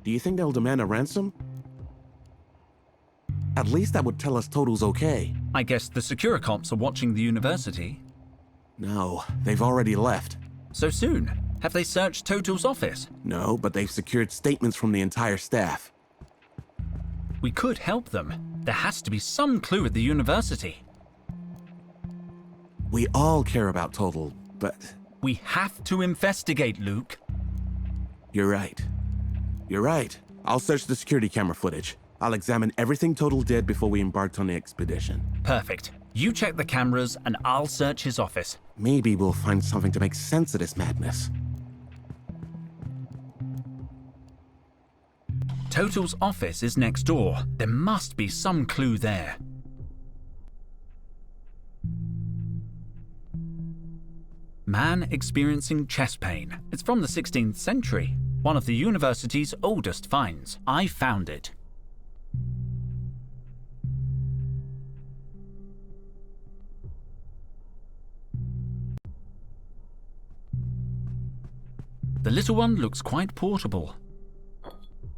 Do you think they'll demand a ransom? At least that would tell us Total's okay. I guess the Securicops are watching the university. No, they've already left. So soon? Have they searched Total's office? No, but they've secured statements from the entire staff. We could help them. There has to be some clue at the university. We all care about Total, but... We have to investigate, Luke. You're right. You're right. I'll search the security camera footage. I'll examine everything Total did before we embarked on the expedition. Perfect. You check the cameras and I'll search his office. Maybe we'll find something to make sense of this madness. Total's office is next door. There must be some clue there. Man experiencing chest pain. It's from the 16th century. One of the university's oldest finds. I found it. The little one looks quite portable.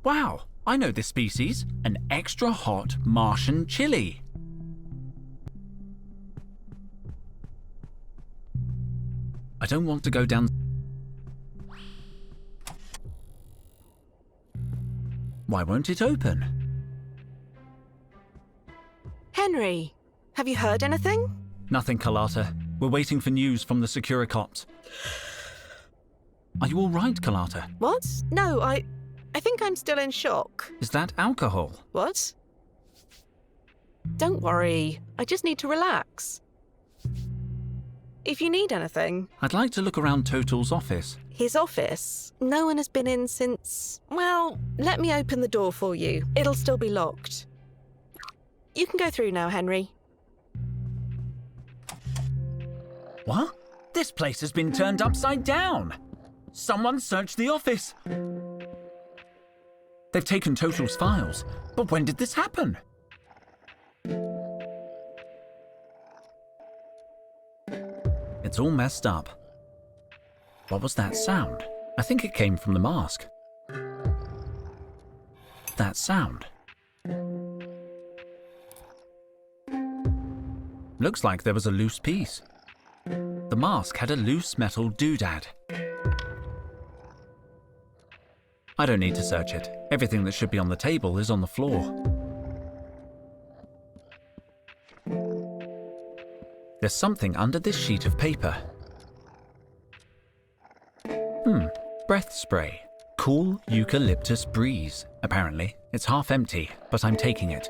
Wow, I know this species. An extra hot Martian chili. I don't want to go down. Why won't it open? Henry, have you heard anything? Nothing, Carlotta. We're waiting for news from the Securicops. Are you all right, Carlotta? What? No, I think I'm still in shock. Is that alcohol? What? Don't worry. I just need to relax. If you need anything... I'd like to look around Total's office. His office? No one has been in since... Well, let me open the door for you. It'll still be locked. You can go through now, Henry. What? This place has been turned upside down. Someone searched the office. They've taken Total's files. But when did this happen? It's all messed up. What was that sound? I think it came from the mask. That sound. Looks like there was a loose piece. The mask had a loose metal doodad. I don't need to search it. Everything that should be on the table is on the floor. There's something under this sheet of paper. Breath spray. Cool eucalyptus breeze. Apparently, it's half empty, but I'm taking it.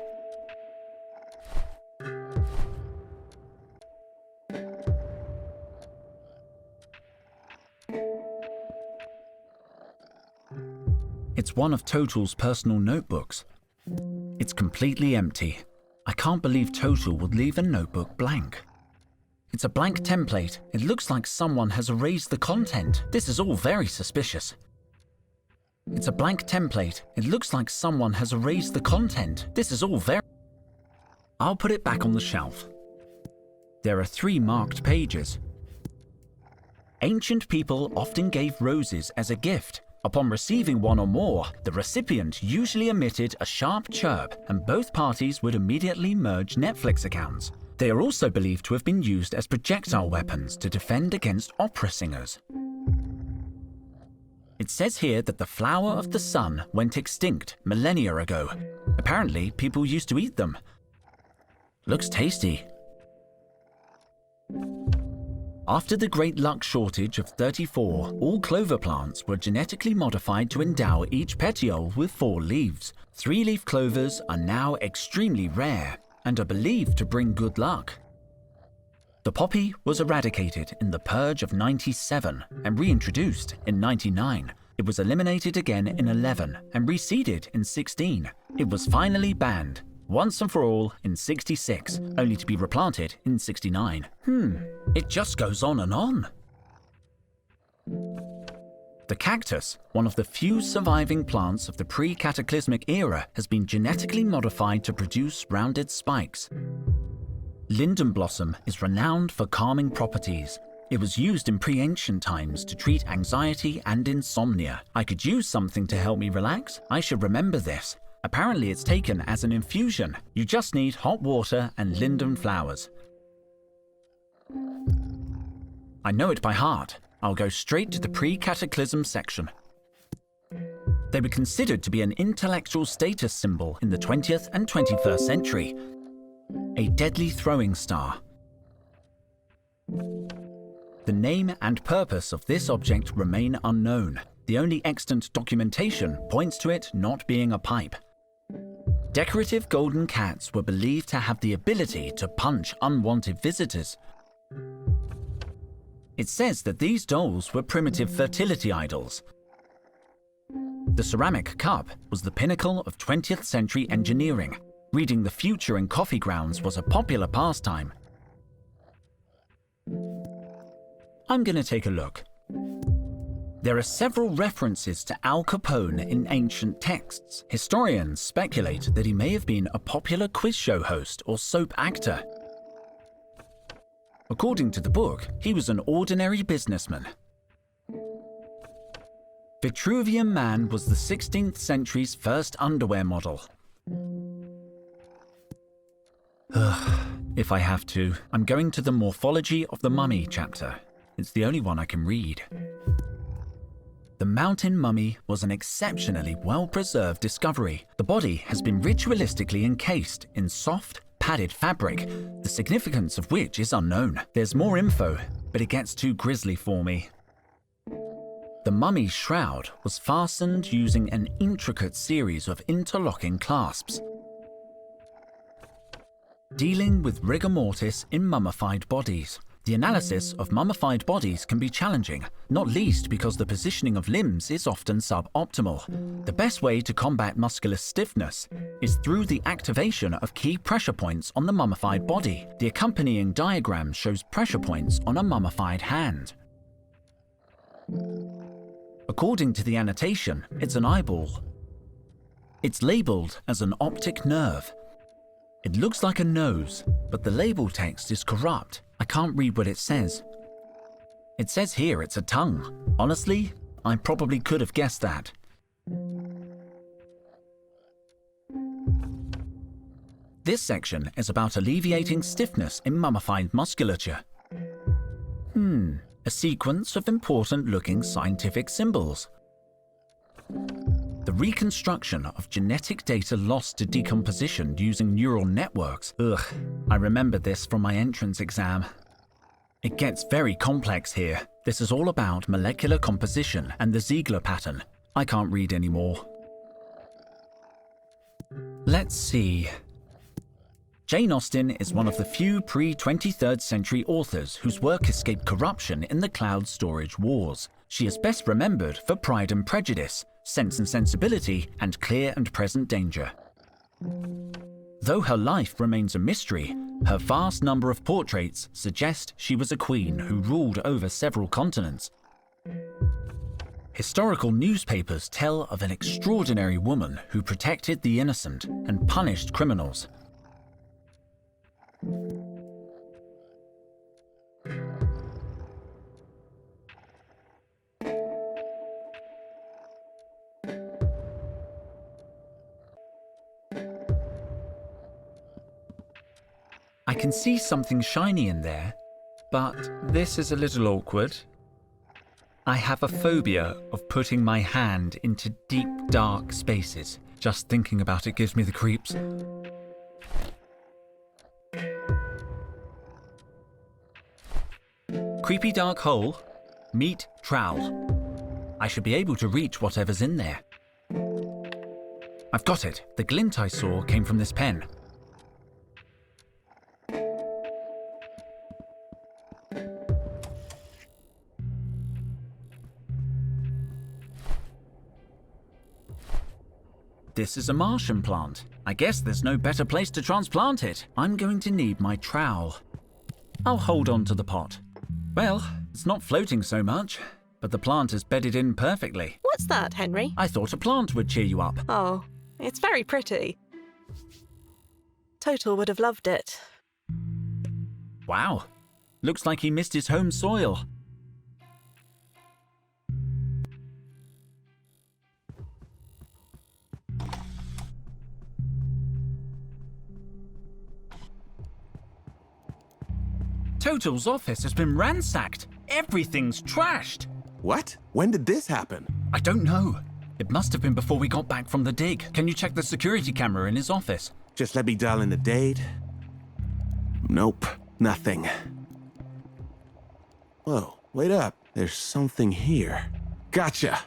It's one of Total's personal notebooks. It's completely empty. I can't believe Total would leave a notebook blank. It's a blank template. It looks like someone has erased the content. This is all very suspicious. It's a blank template. It looks like someone has erased the content. This is all very... I'll put it back on the shelf. There are 3 marked pages. Ancient people often gave roses as a gift. Upon receiving one or more, the recipient usually emitted a sharp chirp, and both parties would immediately merge Netflix accounts. They are also believed to have been used as projectile weapons to defend against opera singers. It says here that the flower of the sun went extinct millennia ago. Apparently, people used to eat them. Looks tasty. After the great luck shortage of 34, all clover plants were genetically modified to endow each petiole with 4 leaves. 3-leaf clovers are now extremely rare and are believed to bring good luck. The poppy was eradicated in the Purge of 97 and reintroduced in 99. It was eliminated again in 11 and reseeded in 16. It was finally banned once and for all in 66, only to be replanted in 69. It just goes on and on. The cactus, one of the few surviving plants of the pre-cataclysmic era, has been genetically modified to produce rounded spikes. Linden blossom is renowned for calming properties. It was used in pre-ancient times to treat anxiety and insomnia. I could use something to help me relax. I should remember this. Apparently it's taken as an infusion. You just need hot water and linden flowers. I know it by heart. I'll go straight to the pre-cataclysm section. They were considered to be an intellectual status symbol in the 20th and 21st century. A deadly throwing star. The name and purpose of this object remain unknown. The only extant documentation points to it not being a pipe. Decorative golden cats were believed to have the ability to punch unwanted visitors. It says that these dolls were primitive fertility idols. The ceramic cup was the pinnacle of 20th century engineering. Reading the future in coffee grounds was a popular pastime. I'm going to take a look. There are several references to Al Capone in ancient texts. Historians speculate that he may have been a popular quiz show host or soap actor. According to the book, he was an ordinary businessman. Vitruvian Man was the 16th century's first underwear model. If I have to, I'm going to the Morphology of the Mummy chapter. It's the only one I can read. The mountain mummy was an exceptionally well-preserved discovery. The body has been ritualistically encased in soft, padded fabric, the significance of which is unknown. There's more info, but it gets too grisly for me. The mummy's shroud was fastened using an intricate series of interlocking clasps. Dealing with rigor mortis in mummified bodies. The analysis of mummified bodies can be challenging, not least because the positioning of limbs is often suboptimal. The best way to combat muscular stiffness is through the activation of key pressure points on the mummified body. The accompanying diagram shows pressure points on a mummified hand. According to the annotation, it's an eyeball. It's labeled as an optic nerve. It looks like a nose, but the label text is corrupt. I can't read what it says. It says here it's a tongue. Honestly, I probably could have guessed that. This section is about alleviating stiffness in mummified musculature. A sequence of important-looking scientific symbols. The reconstruction of genetic data lost to decomposition using neural networks. I remember this from my entrance exam. It gets very complex here. This is all about molecular composition and the Ziegler pattern. I can't read anymore. Let's see. Jane Austen is one of the few pre-23rd century authors whose work escaped corruption in the cloud storage wars. She is best remembered for Pride and Prejudice, Sense and Sensibility, and Clear and Present Danger. Though her life remains a mystery, her vast number of portraits suggest she was a queen who ruled over several continents. Historical newspapers tell of an extraordinary woman who protected the innocent and punished criminals. I can see something shiny in there, but this is a little awkward. I have a phobia of putting my hand into deep, dark spaces. Just thinking about it gives me the creeps. Creepy dark hole, meet trowel. I should be able to reach whatever's in there. I've got it. The glint I saw came from this pen. This is a Martian plant. I guess there's no better place to transplant it. I'm going to need my trowel. I'll hold on to the pot. Well, it's not floating so much, but the plant is bedded in perfectly. What's that, Henry? I thought a plant would cheer you up. Oh, it's very pretty. Total would have loved it. Wow. Looks like he missed his home soil. Total's office has been ransacked. Everything's trashed. What? When did this happen? I don't know. It must have been before we got back from the dig. Can you check the security camera in his office? Just let me dial in the date. Nope, nothing. Whoa, wait up. There's something here. Gotcha!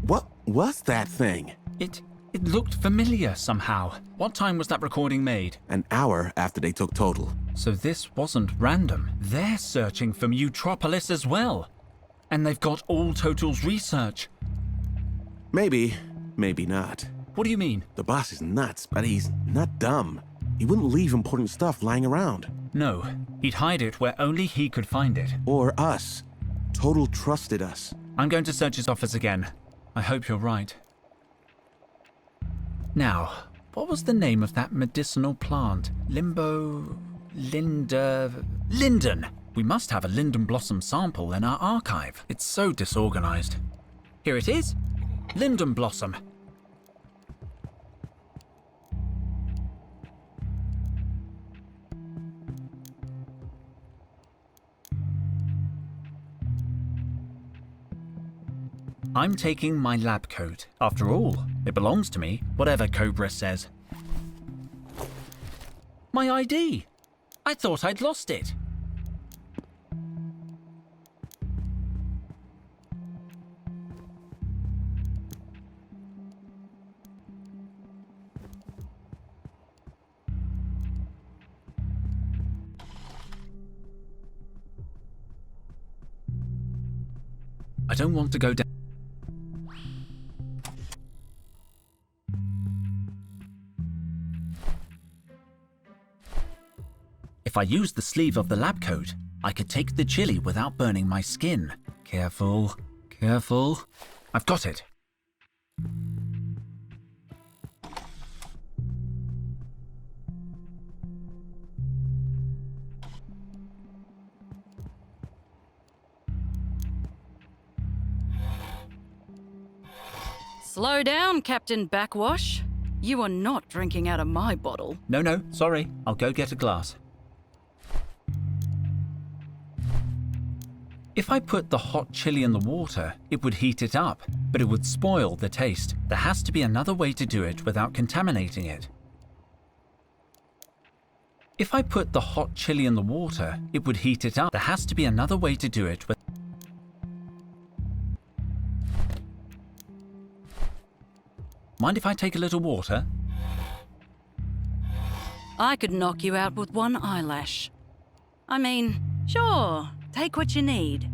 What was that thing? It looked familiar somehow. What time was that recording made? An hour after they took Total. So this wasn't random. They're searching for Mutropolis as well. And they've got all Total's research. Maybe, maybe not. What do you mean? The boss is nuts, but he's not dumb. He wouldn't leave important stuff lying around. No, he'd hide it where only he could find it. Or us. Total trusted us. I'm going to search his office again. I hope you're right. Now, what was the name of that medicinal plant? Linden. We must have a linden blossom sample in our archive. It's so disorganized. Here it is. Linden blossom. I'm taking my lab coat. After all, it belongs to me, whatever Cobra says. My ID! I thought I'd lost it. I don't want to go down. If I use the sleeve of the lab coat, I could take the chili without burning my skin. Careful, careful. I've got it. Slow down, Captain Backwash. You are not drinking out of my bottle. No, sorry. I'll go get a glass. If I put the hot chili in the water, it would heat it up, but it would spoil the taste. There has to be another way to do it without contaminating it. If I put the hot chili in the water, it would heat it up. There has to be another way to do it. Mind if I take a little water? I could knock you out with one eyelash. I mean, sure, take what you need.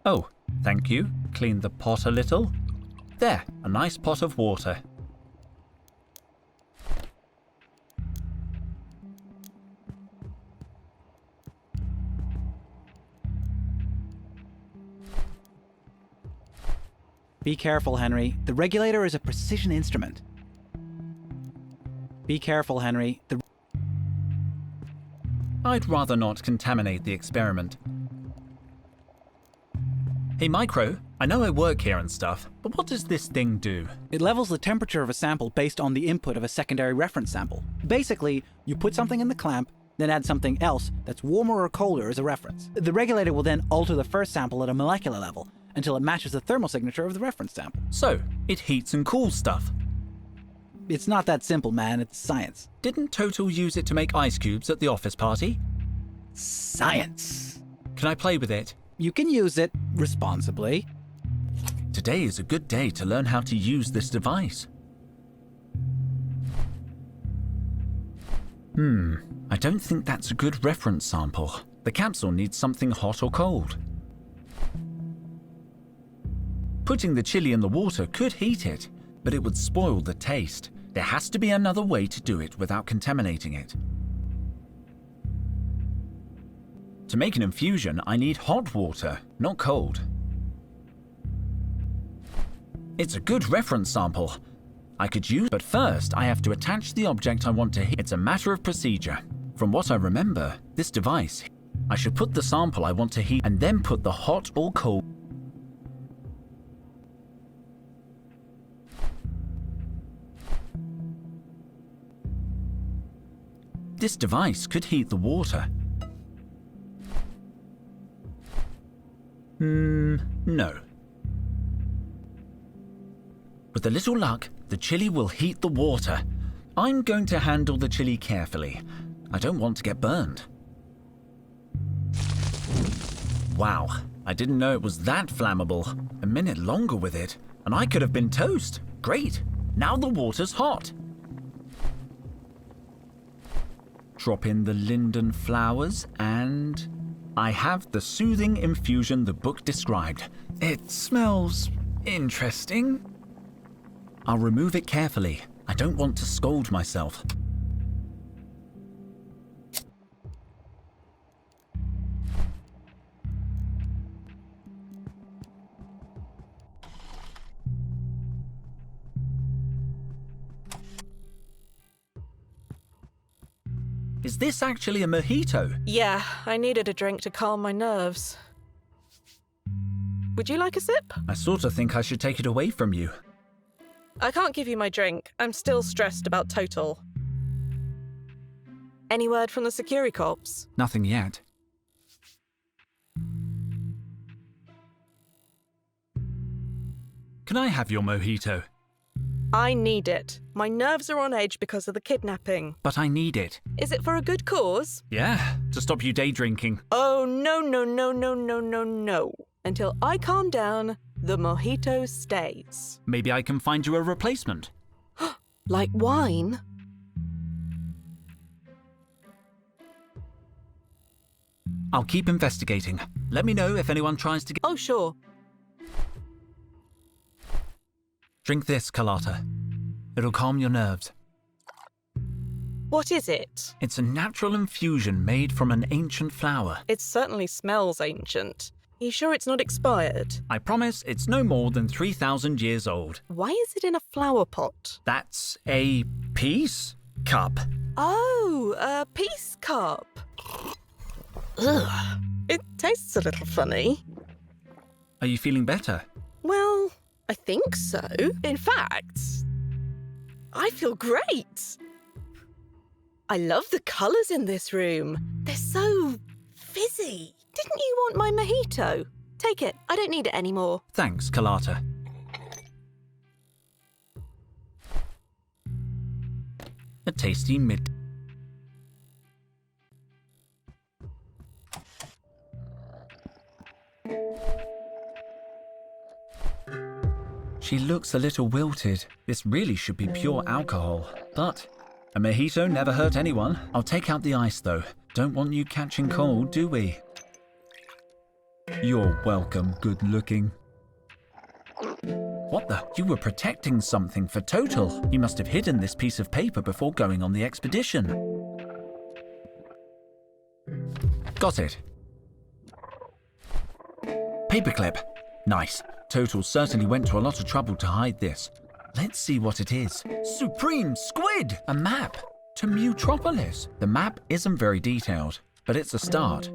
Oh, thank you. Clean the pot a little. There, a nice pot of water. Be careful, Henry. The regulator is a precision instrument. Be careful, Henry. I'd rather not contaminate the experiment. Hey, Micro, I know I work here and stuff, but what does this thing do? It levels the temperature of a sample based on the input of a secondary reference sample. Basically, you put something in the clamp, then add something else that's warmer or colder as a reference. The regulator will then alter the first sample at a molecular level until it matches the thermal signature of the reference sample. So, it heats and cools stuff. It's not that simple, man. It's science. Didn't Total use it to make ice cubes at the office party? Science! Can I play with it? You can use it responsibly. Today is a good day to learn how to use this device. I don't think that's a good reference sample. The capsule needs something hot or cold. Putting the chili in the water could heat it, but it would spoil the taste. There has to be another way to do it without contaminating it. To make an infusion, I need hot water, not cold. It's a good reference sample. I could use, but first I have to attach the object I want to hit. It's a matter of procedure. From what I remember, this device, I should put the sample I want to heat and then put the hot or cold. This device could heat the water. No. With a little luck, the chili will heat the water. I'm going to handle the chili carefully. I don't want to get burned. Wow, I didn't know it was that flammable. A minute longer with it, and I could have been toast. Great, now the water's hot. Drop in the linden flowers and I have the soothing infusion the book described. It smells interesting. I'll remove it carefully. I don't want to scold myself. Is this actually a mojito? Yeah, I needed a drink to calm my nerves. Would you like a sip? I sort of think I should take it away from you. I can't give you my drink. I'm still stressed about Total. Any word from the security cops? Nothing yet. Can I have your mojito? I need it. My nerves are on edge because of the kidnapping. But I need it. Is it for a good cause? Yeah, to stop you day drinking. Oh, no, no, no, no, no, no, no. Until I calm down, the mojito stays. Maybe I can find you a replacement. Like wine? I'll keep investigating. Let me know if anyone tries to get... Oh, sure. Drink this, Carlotta. It'll calm your nerves. What is it? It's a natural infusion made from an ancient flower. It certainly smells ancient. Are you sure it's not expired? I promise it's no more than 3,000 years old. Why is it in a flower pot? That's a peace cup. Oh, a peace cup. Ugh. It tastes a little funny. Are you feeling better? Well, I think so. In fact, I feel great. I love the colours in this room. They're so fizzy. Didn't you want my mojito? Take it. I don't need it anymore. Thanks, Carlotta. A tasty mid... She looks a little wilted. This really should be pure alcohol. But a mojito never hurt anyone. I'll take out the ice, though. Don't want you catching cold, do we? You're welcome, good looking. What the? You were protecting something for Total. You must have hidden this piece of paper before going on the expedition. Got it. Paperclip. Nice. Total certainly went to a lot of trouble to hide this. Let's see what it is. Supreme Squid! A map to Mutropolis. The map isn't very detailed, but it's a start.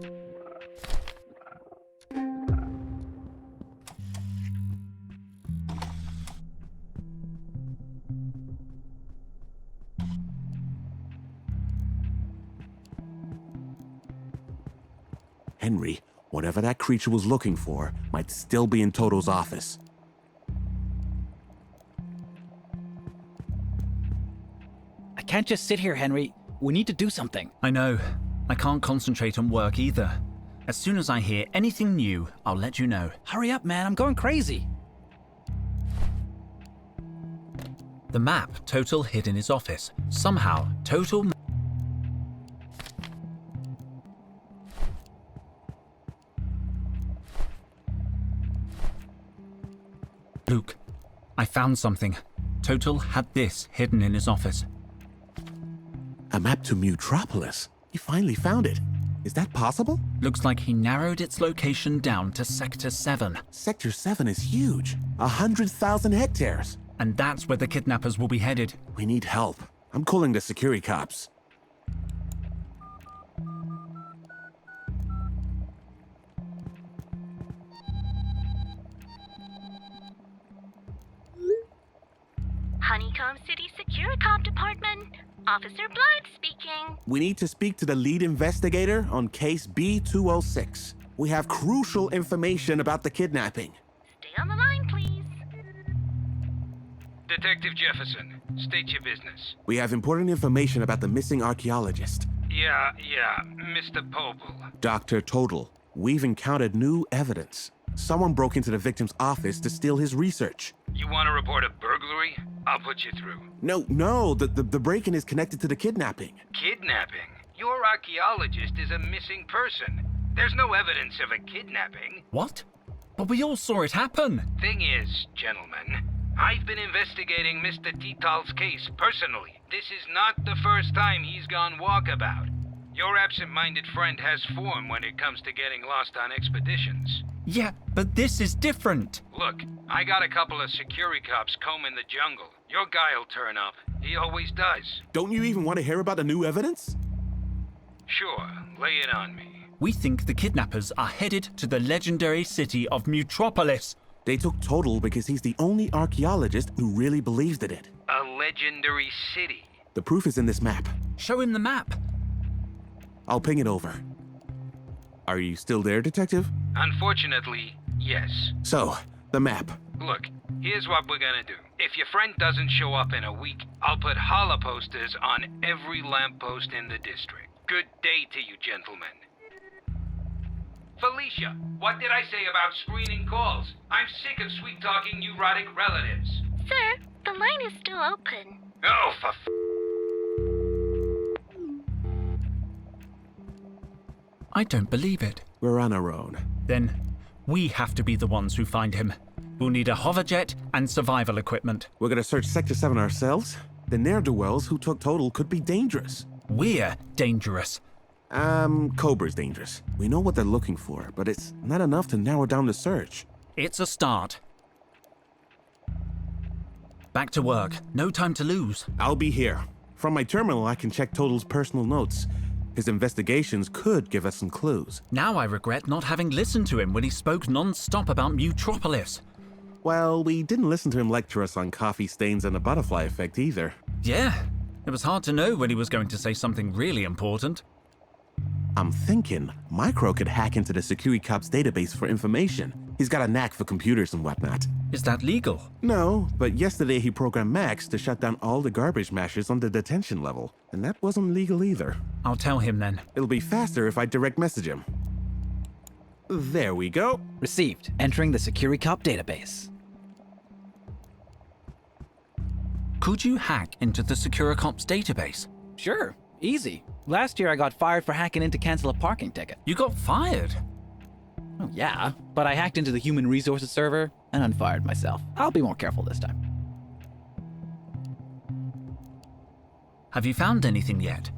Henry, whatever that creature was looking for might still be in Total's office. I can't just sit here, Henry. We need to do something. I know. I can't concentrate on work either. As soon as I hear anything new, I'll let you know. Hurry up, man. I'm going crazy. The map Total hid in his office. Somehow, Total... Luke, I found something. Total had this hidden in his office. A map to Mutropolis. He finally found it. Is that possible? Looks like he narrowed its location down to Sector 7. Sector 7 is huge. 100,000 hectares. And that's where the kidnappers will be headed. We need help. I'm calling the security cops. Honeycomb City Securicop Department. Officer Blythe speaking. We need to speak to the lead investigator on case B206. We have crucial information about the kidnapping. Stay on the line, please. Detective Jefferson, state your business. We have important information about the missing archaeologist. Yeah, Mr. Popel. Dr. Total. We've encountered new evidence. Someone broke into the victim's office to steal his research. You want to report a burglary? I'll put you through. No, the break-in is connected to the kidnapping. Kidnapping? Your archaeologist is a missing person. There's no evidence of a kidnapping. What? But we all saw it happen. Thing is, gentlemen, I've been investigating Mr. Tital's case personally. This is not the first time he's gone walkabout. Your absent-minded friend has form when it comes to getting lost on expeditions. Yeah, but this is different. Look, I got a couple of security cops combing the jungle. Your guy'll turn up. He always does. Don't you even want to hear about the new evidence? Sure, lay it on me. We think the kidnappers are headed to the legendary city of Mutropolis. They took Total because he's the only archaeologist who really believes in it. A legendary city. The proof is in this map. Show him the map. I'll ping it over. Are you still there, Detective? Unfortunately, yes. So, the map. Look, here's what we're gonna do. If your friend doesn't show up in a week, I'll put holla posters on every lamppost in the district. Good day to you, gentlemen. Felicia, what did I say about screening calls? I'm sick of sweet-talking neurotic relatives. Sir, the line is still open. Oh, for I don't believe it. We're on our own. Then we have to be the ones who find him. We'll need a hoverjet and survival equipment. We're gonna search Sector 7 ourselves? The ne'er-do-wells who took Total could be dangerous. We're dangerous. Cobra's dangerous. We know what they're looking for, but it's not enough to narrow down the search. It's a start. Back to work. No time to lose. I'll be here. From my terminal, I can check Total's personal notes. His investigations could give us some clues. Now I regret not having listened to him when he spoke non-stop about Mutropolis. Well, we didn't listen to him lecture us on coffee stains and the butterfly effect either. Yeah, it was hard to know when he was going to say something really important. I'm thinking Micro could hack into the security cops database for information. He's got a knack for computers and whatnot. Is that legal? No, but yesterday he programmed Max to shut down all the garbage mashers on the detention level, and that wasn't legal either. I'll tell him then. It'll be faster if I direct message him. There we go. Received. Entering the security cop database. Could you hack into the Securicops database? Sure. Easy. Last year I got fired for hacking in to cancel a parking ticket. You got fired? Oh, yeah, but I hacked into the human resources server and unfired myself. I'll be more careful this time. Have you found anything yet?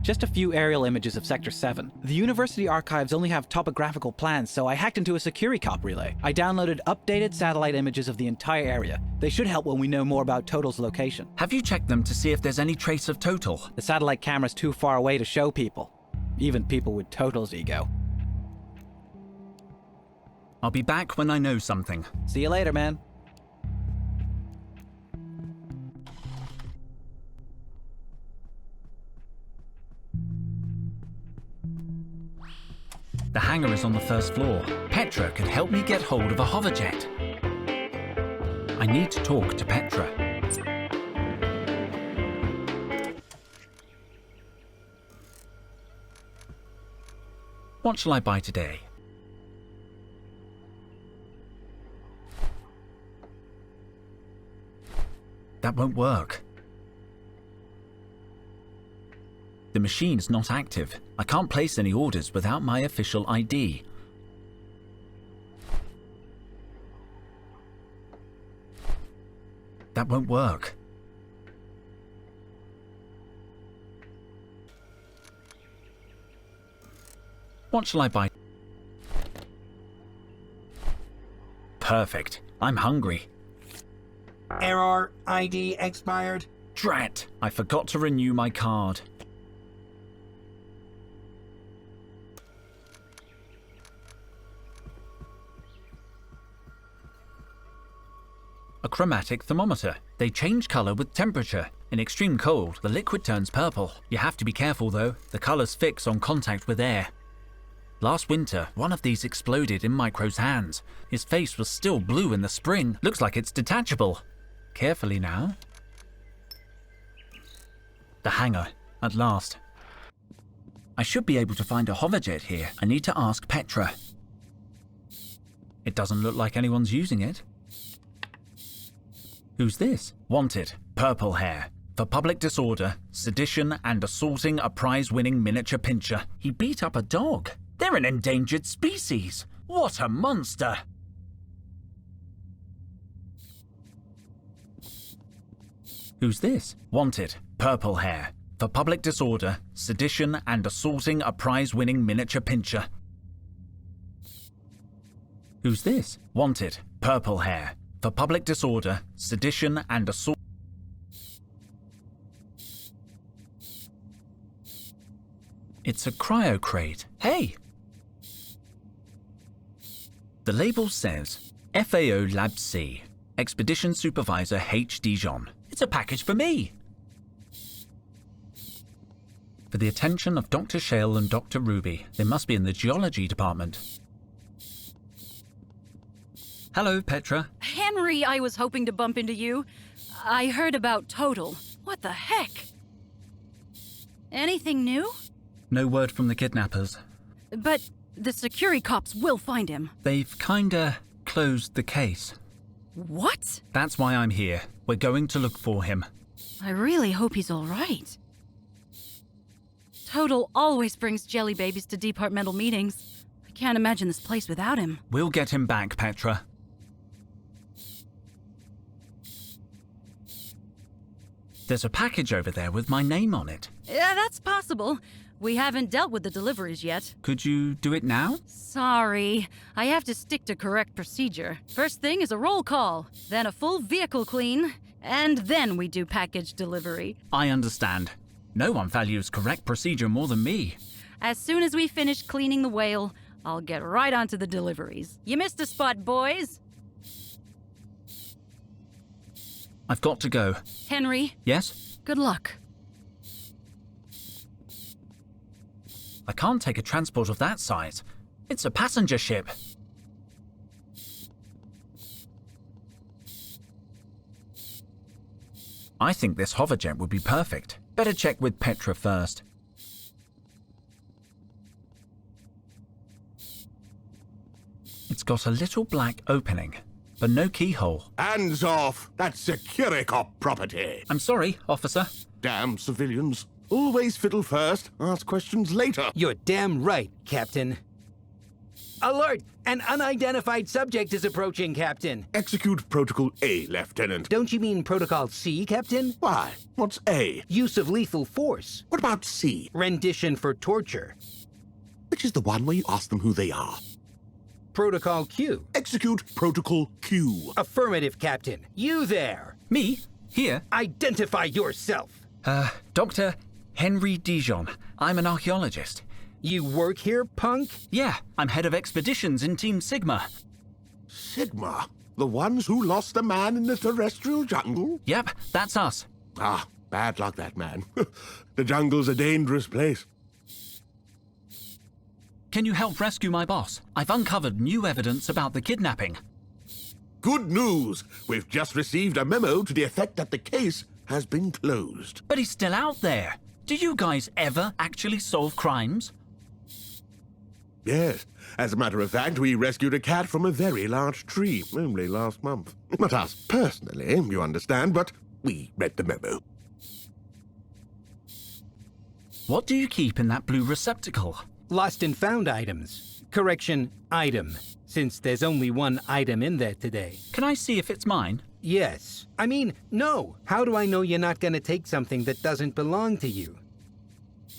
Just a few aerial images of Sector 7. The university archives only have topographical plans, so I hacked into a security cop relay. I downloaded updated satellite images of the entire area. They should help when we know more about Total's location. Have you checked them to see if there's any trace of Total? The satellite camera's too far away to show people. Even people with Total's ego. I'll be back when I know something. See you later, man. The hangar is on the first floor. Petra could help me get hold of a hoverjet. I need to talk to Petra. What shall I buy today? That won't work. The machine's not active. I can't place any orders without my official ID. That won't work. What shall I buy? Perfect. I'm hungry. Error, ID expired. Drat! I forgot to renew my card. A chromatic thermometer. They change colour with temperature. In extreme cold, the liquid turns purple. You have to be careful though. The colours fix on contact with air. Last winter, one of these exploded in Micro's hands. His face was still blue in the spring. Looks like it's detachable. Carefully now. The hangar, at last. I should be able to find a hoverjet here. I need to ask Petra. It doesn't look like anyone's using it. Who's this? Wanted. Purple hair. For public disorder, sedition, and assaulting a prize-winning miniature pincher. He beat up a dog. They're an endangered species. What a monster! Who's this? Wanted. Purple hair. For public disorder, sedition, and assaulting a prize-winning miniature pincher. Who's this? Wanted. Purple hair. For public disorder, sedition, and assault. It's a cryo crate. Hey! The label says FAO Lab C, Expedition Supervisor H. Dijon. It's a package for me! For the attention of Dr. Shale and Dr. Ruby. They must be in the geology department. Hello, Petra. Henry, I was hoping to bump into you. I heard about Total. What the heck? Anything new? No word from the kidnappers. But the security cops will find him. They've kinda closed the case. What? That's why I'm here. We're going to look for him. I really hope he's all right. Total always brings jelly babies to departmental meetings. I can't imagine this place without him. We'll get him back, Petra. There's a package over there with my name on it. Yeah, that's possible. We haven't dealt with the deliveries yet. Could you do it now? Sorry. I have to stick to correct procedure. First thing is a roll call, then a full vehicle clean, and then we do package delivery. I understand. No one values correct procedure more than me. As soon as we finish cleaning the whale, I'll get right onto the deliveries. You missed a spot, boys. I've got to go. Henry? Yes? Good luck. I can't take a transport of that size. It's a passenger ship. I think this hoverjet would be perfect. Better check with Petra first. It's got a little black opening, but no keyhole. Hands off! That's security cop property! I'm sorry, officer. Damn civilians. Always fiddle first, ask questions later. You're damn right, Captain. Alert! An unidentified subject is approaching, Captain. Execute Protocol A, Lieutenant. Don't you mean Protocol C, Captain? Why? What's A? Use of lethal force. What about C? Rendition for torture. Which is the one where you ask them who they are? Protocol Q. Execute Protocol Q. Affirmative, Captain. You there. Me? Here? Identify yourself. Dr. Henry Dijon. I'm an archaeologist. You work here, punk? Yeah, I'm head of expeditions in Team Sigma. Sigma? The ones who lost a man in the terrestrial jungle? Yep, that's us. Ah, bad luck, that man. The jungle's a dangerous place. Can you help rescue my boss? I've uncovered new evidence about the kidnapping. Good news! We've just received a memo to the effect that the case has been closed. But he's still out there. Do you guys ever actually solve crimes? Yes. As a matter of fact, we rescued a cat from a very large tree only last month. Not us personally, you understand, but we read the memo. What do you keep in that blue receptacle? Lost and found items. Correction, item. Since there's only one item in there today. Can I see if it's mine? Yes. I mean, no. How do I know you're not gonna take something that doesn't belong to you?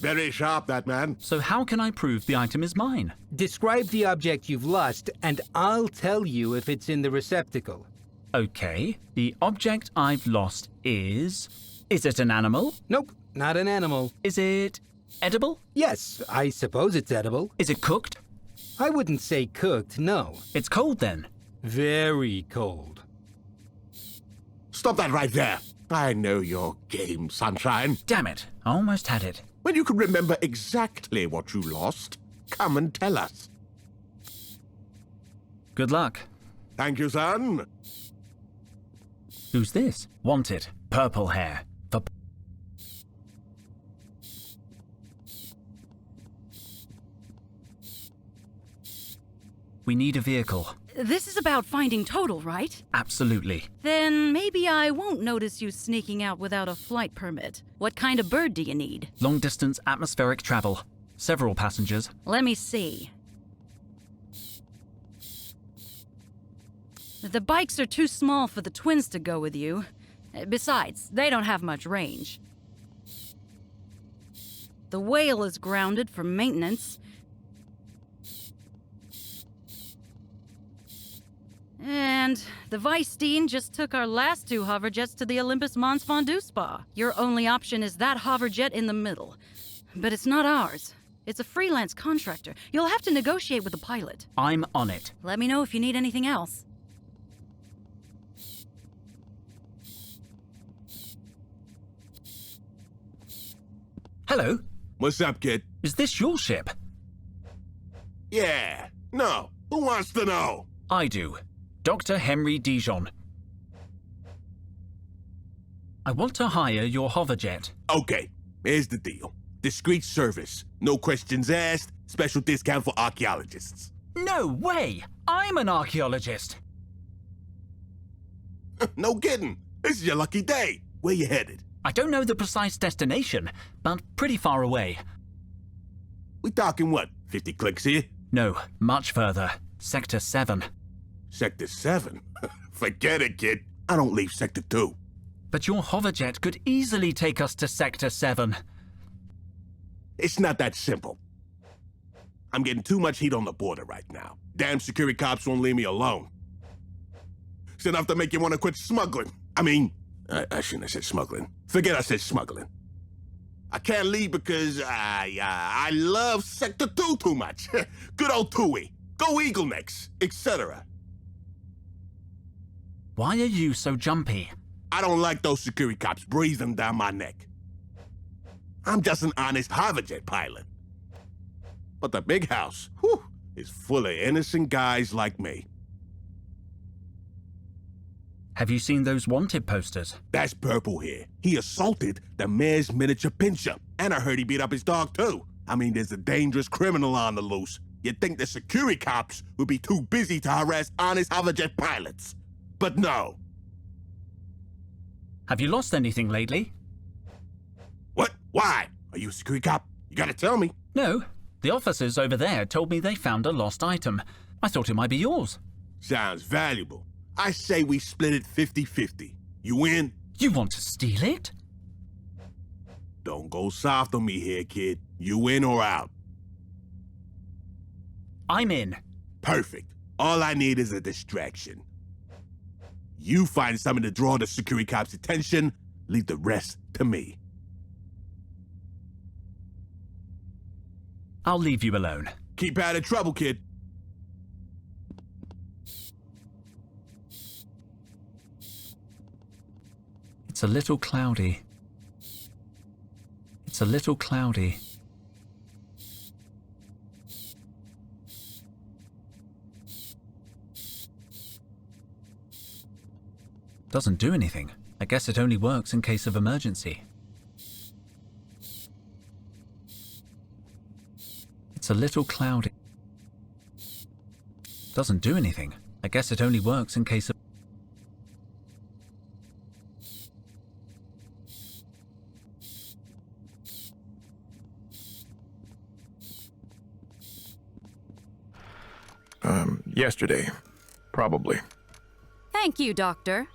Very sharp, that man. So how can I prove the item is mine? Describe the object you've lost, and I'll tell you if it's in the receptacle. Okay, the object I've lost is... Is it an animal? Nope, not an animal. Is it edible? Yes, I suppose it's edible. Is it cooked? I wouldn't say cooked, no. It's cold then. Very cold. Stop that right there. I know your game, Sunshine. Damn it, I almost had it. When you can remember exactly what you lost, come and tell us. Good luck. Thank you, son. Who's this? Wanted. Purple hair. For... We need a vehicle. This is about finding Total, right? Absolutely. Then maybe I won't notice you sneaking out without a flight permit. What kind of bird do you need? Long-distance atmospheric travel. Several passengers. Let me see. The bikes are too small for the twins to go with you. Besides, they don't have much range. The whale is grounded for maintenance. And the Weisstein just took our last 2 hoverjets to the Olympus Mons Fondue Spa. Your only option is that hoverjet in the middle. But it's not ours. It's a freelance contractor. You'll have to negotiate with the pilot. I'm on it. Let me know if you need anything else. Hello? What's up, kid? Is this your ship? Yeah. No. Who wants to know? I do. Dr. Henry Dijon. I want to hire your hoverjet. Okay. Here's the deal. Discreet service. No questions asked. Special discount for archaeologists. No way! I'm an archaeologist. No kidding. This is your lucky day. Where you headed? I don't know the precise destination, but pretty far away. We talking what? 50 clicks here? No, much further. Sector 7. Sector 7? Forget it, kid. I don't leave Sector 2. But your hoverjet could easily take us to Sector 7. It's not that simple. I'm getting too much heat on the border right now. Damn security cops won't leave me alone. It's enough to make you want to quit smuggling. I shouldn't have said smuggling. Forget I said smuggling. I can't leave because I love Sector 2 too much. Good old Tui. Go Eagle Necks, etc. Why are you so jumpy? I don't like those security cops breathing down my neck. I'm just an honest hoverjet pilot. But the big house, whew, is full of innocent guys like me. Have you seen those wanted posters? That's Purple here. He assaulted the mayor's miniature pincher. And I heard he beat up his dog, too. There's a dangerous criminal on the loose. You'd think the security cops would be too busy to harass honest hoverjet pilots. But no. Have you lost anything lately? What? Why? Are you a security cop? You gotta tell me. No. The officers over there told me they found a lost item. I thought it might be yours. Sounds valuable. I say we split it 50-50. You in? You want to steal it? Don't go soft on me here, kid. You in or out? I'm in. Perfect. All I need is a distraction. You find something to draw the security cops' attention, leave the rest to me. I'll leave you alone. Keep out of trouble, kid. It's a little cloudy. It's a little cloudy. Doesn't do anything. I guess it only works in case of emergency. It's a little cloudy. Doesn't do anything. I guess it only works in case of... Yesterday. Probably. Thank you, Doctor.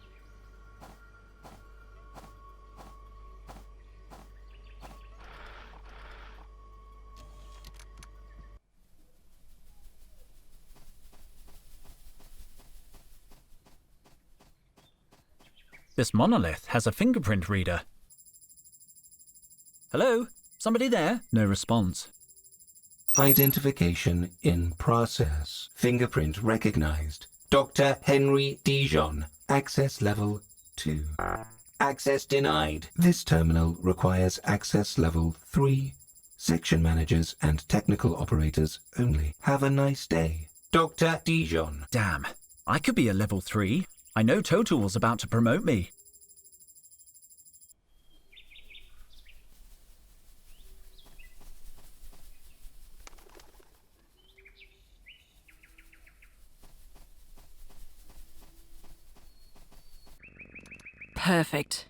This monolith has a fingerprint reader. Hello? Somebody there? No response. Identification in process. Fingerprint recognized. Dr. Henry Dijon. Access level 2. Access denied. This terminal requires access level 3. Section managers and technical operators only. Have a nice day. Dr. Dijon. Damn. I could be a level 3. I know Total's about to promote me. Perfect.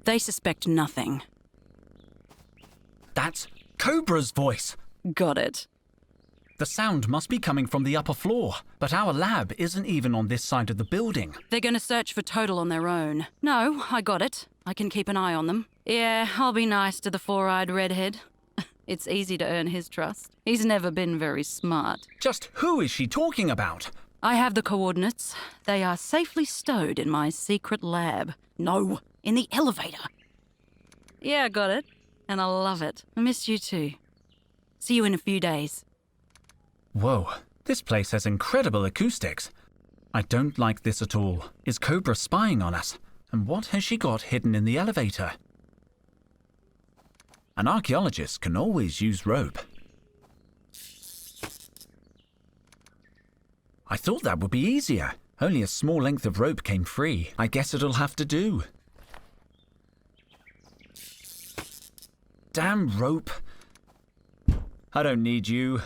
They suspect nothing. That's Cobra's voice. Got it. The sound must be coming from the upper floor, but our lab isn't even on this side of the building. They're gonna search for Total on their own. No, I got it. I can keep an eye on them. Yeah, I'll be nice to the four-eyed redhead. It's easy to earn his trust. He's never been very smart. Just who is she talking about? I have the coordinates. They are safely stowed in my secret lab. No, in the elevator. Yeah, I got it. And I love it. I missed you too. See you in a few days. Whoa, this place has incredible acoustics. I don't like this at all. Is Cobra spying on us? And what has she got hidden in the elevator? An archaeologist can always use rope. I thought that would be easier. Only a small length of rope came free. I guess it'll have to do. Damn rope. I don't need you.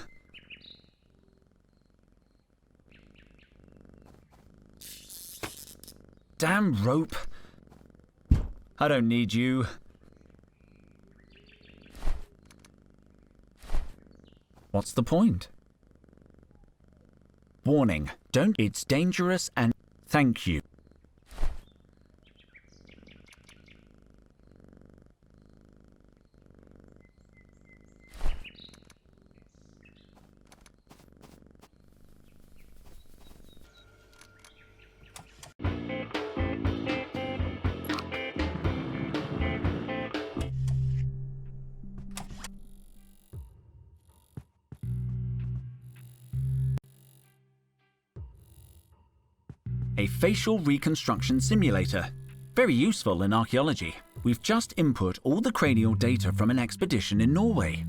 Damn rope. I don't need you. What's the point? Warning, don't. It's dangerous and thank you. A facial reconstruction simulator. Very useful in archaeology. We've just input all the cranial data from an expedition in Norway.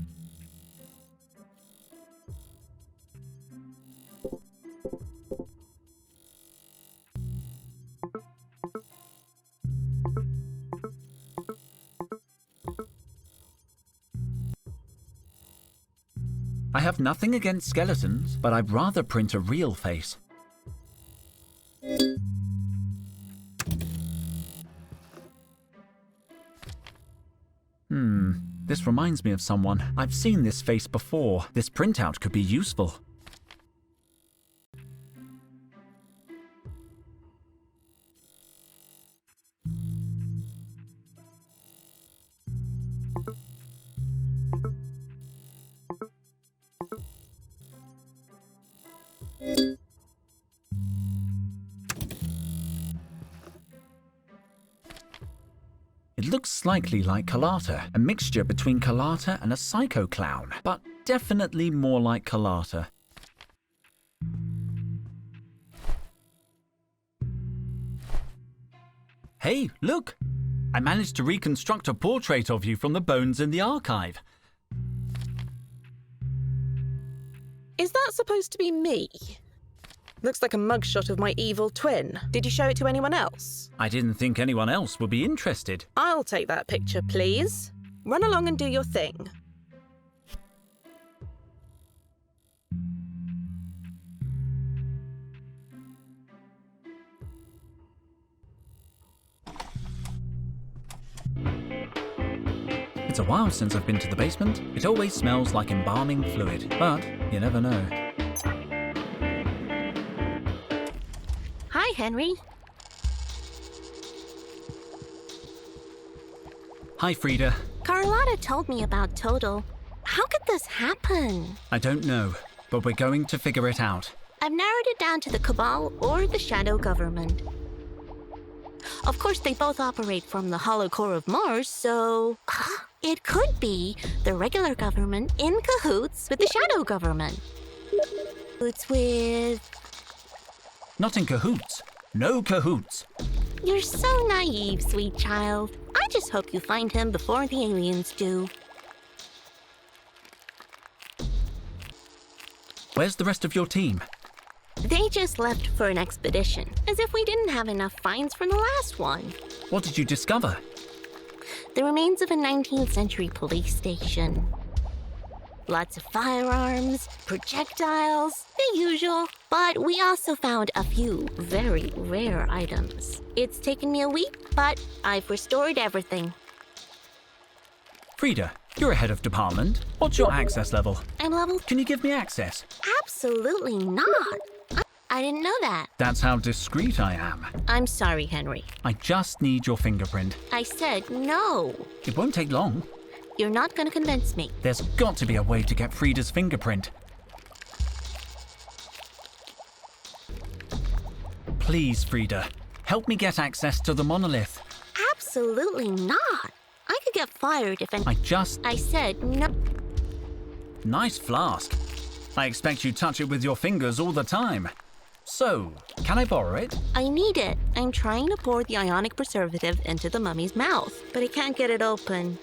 I have nothing against skeletons, but I'd rather print a real face. This reminds me of someone. I've seen this face before. This printout could be useful. It looks slightly like Kalata, a mixture between Kalata and a psycho clown, but definitely more like Kalata. Hey, look! I managed to reconstruct a portrait of you from the bones in the archive. Is that supposed to be me? Looks like a mugshot of my evil twin. Did you show it to anyone else? I didn't think anyone else would be interested. I'll take that picture, please. Run along and do your thing. It's a while since I've been to the basement. It always smells like embalming fluid, but you never know. Hi, Henry. Hi, Frida. Carlotta told me about Total. How could this happen? I don't know, but we're going to figure it out. I've narrowed it down to the Cabal or the Shadow Government. Of course, they both operate from the hollow core of Mars, so it could be the regular government in cahoots with the shadow government. Cahoots with... Not in cahoots. No cahoots. You're so naive, sweet child. I just hope you find him before the aliens do. Where's the rest of your team? They just left for an expedition, as if we didn't have enough finds from the last one. What did you discover? The remains of a 19th century police station. Lots of firearms, projectiles, the usual. But we also found a few very rare items. It's taken me a week, but I've restored everything. Frida, you're a head of department. What's your access level? I'm level... Can you give me access? Absolutely not. I didn't know that. That's how discreet I am. I'm sorry, Henry. I just need your fingerprint. I said no. It won't take long. You're not going to convince me. There's got to be a way to get Frida's fingerprint. Please, Frida, help me get access to the monolith. Absolutely not. I could get fired if I said no. Nice flask. I expect you touch it with your fingers all the time. So, can I borrow it? I need it. I'm trying to pour the ionic preservative into the mummy's mouth, but I can't get it open.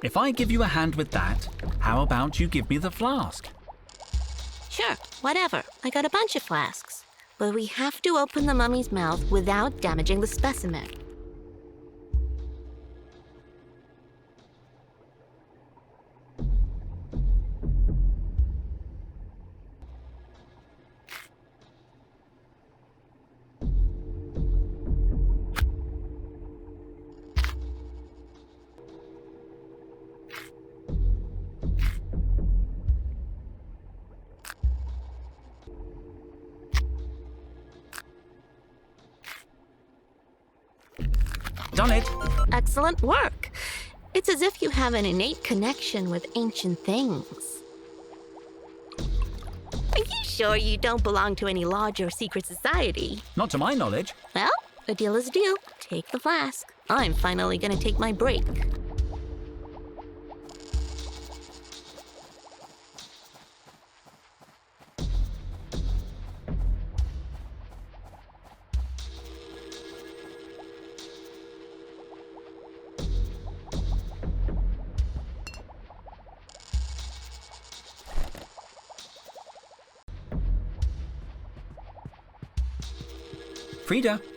If I give you a hand with that, how about you give me the flask? Sure, whatever. I got a bunch of flasks. But we have to open the mummy's mouth without damaging the specimen. Done it. Excellent work. It's as if you have an innate connection with ancient things. Are you sure you don't belong to any lodge or secret society? Not to my knowledge. Well, a deal is a deal. Take the flask. I'm finally gonna take my break.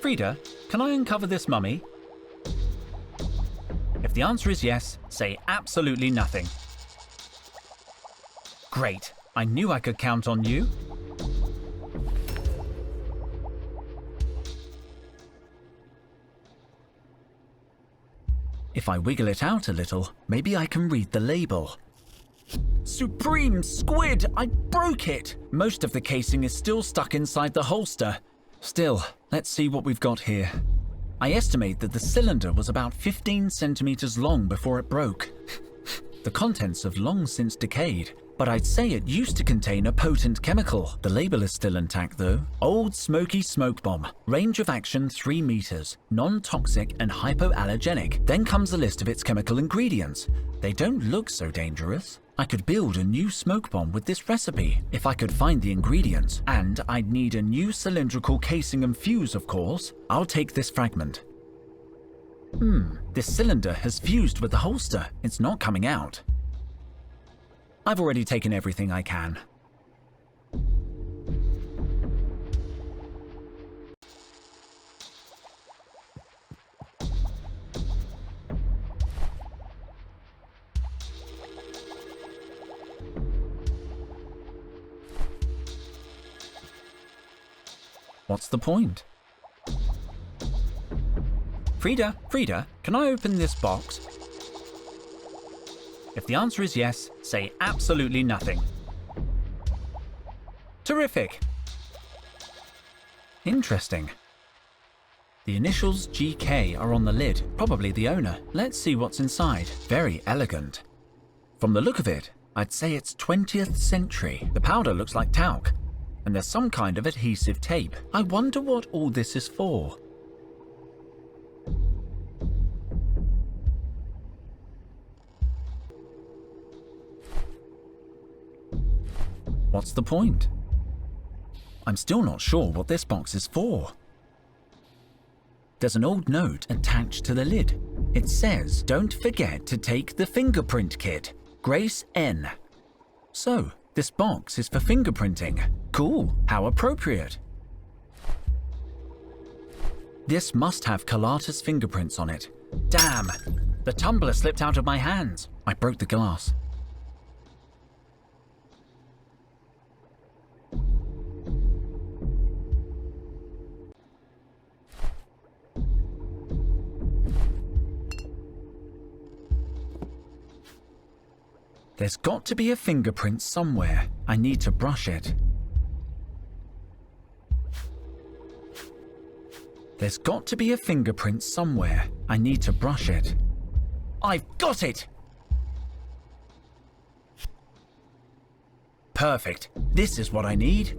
Frida, can I uncover this mummy? If the answer is yes, say absolutely nothing. Great. I knew I could count on you. If I wiggle it out a little, maybe I can read the label. Supreme Squid! I broke it! Most of the casing is still stuck inside the holster. Still, let's see what we've got here. I estimate that the cylinder was about 15 centimeters long before it broke. The contents have long since decayed, but I'd say it used to contain a potent chemical. The label is still intact though. Old Smoky Smoke Bomb. Range of action 3 meters. Non-toxic and hypoallergenic. Then comes a list of its chemical ingredients. They don't look so dangerous. I could build a new smoke bomb with this recipe if I could find the ingredients. And I'd need a new cylindrical casing and fuse, of course. I'll take this fragment. This cylinder has fused with the holster. It's not coming out. I've already taken everything I can. What's the point? Frida, can I open this box? If the answer is yes, say absolutely nothing. Terrific. Interesting. The initials GK are on the lid, probably the owner. Let's see what's inside. Very elegant. From the look of it, I'd say it's 20th century. The powder looks like talc, and there's some kind of adhesive tape. I wonder what all this is for. What's the point? I'm still not sure what this box is for. There's an old note attached to the lid. It says, "Don't forget to take the fingerprint kit. Grace N." So, this box is for fingerprinting. Cool, how appropriate. This must have Carlotta's fingerprints on it. Damn, the tumbler slipped out of my hands. I broke the glass. There's got to be a fingerprint somewhere. I need to brush it. There's got to be a fingerprint somewhere. I need to brush it. I've got it! Perfect. This is what I need.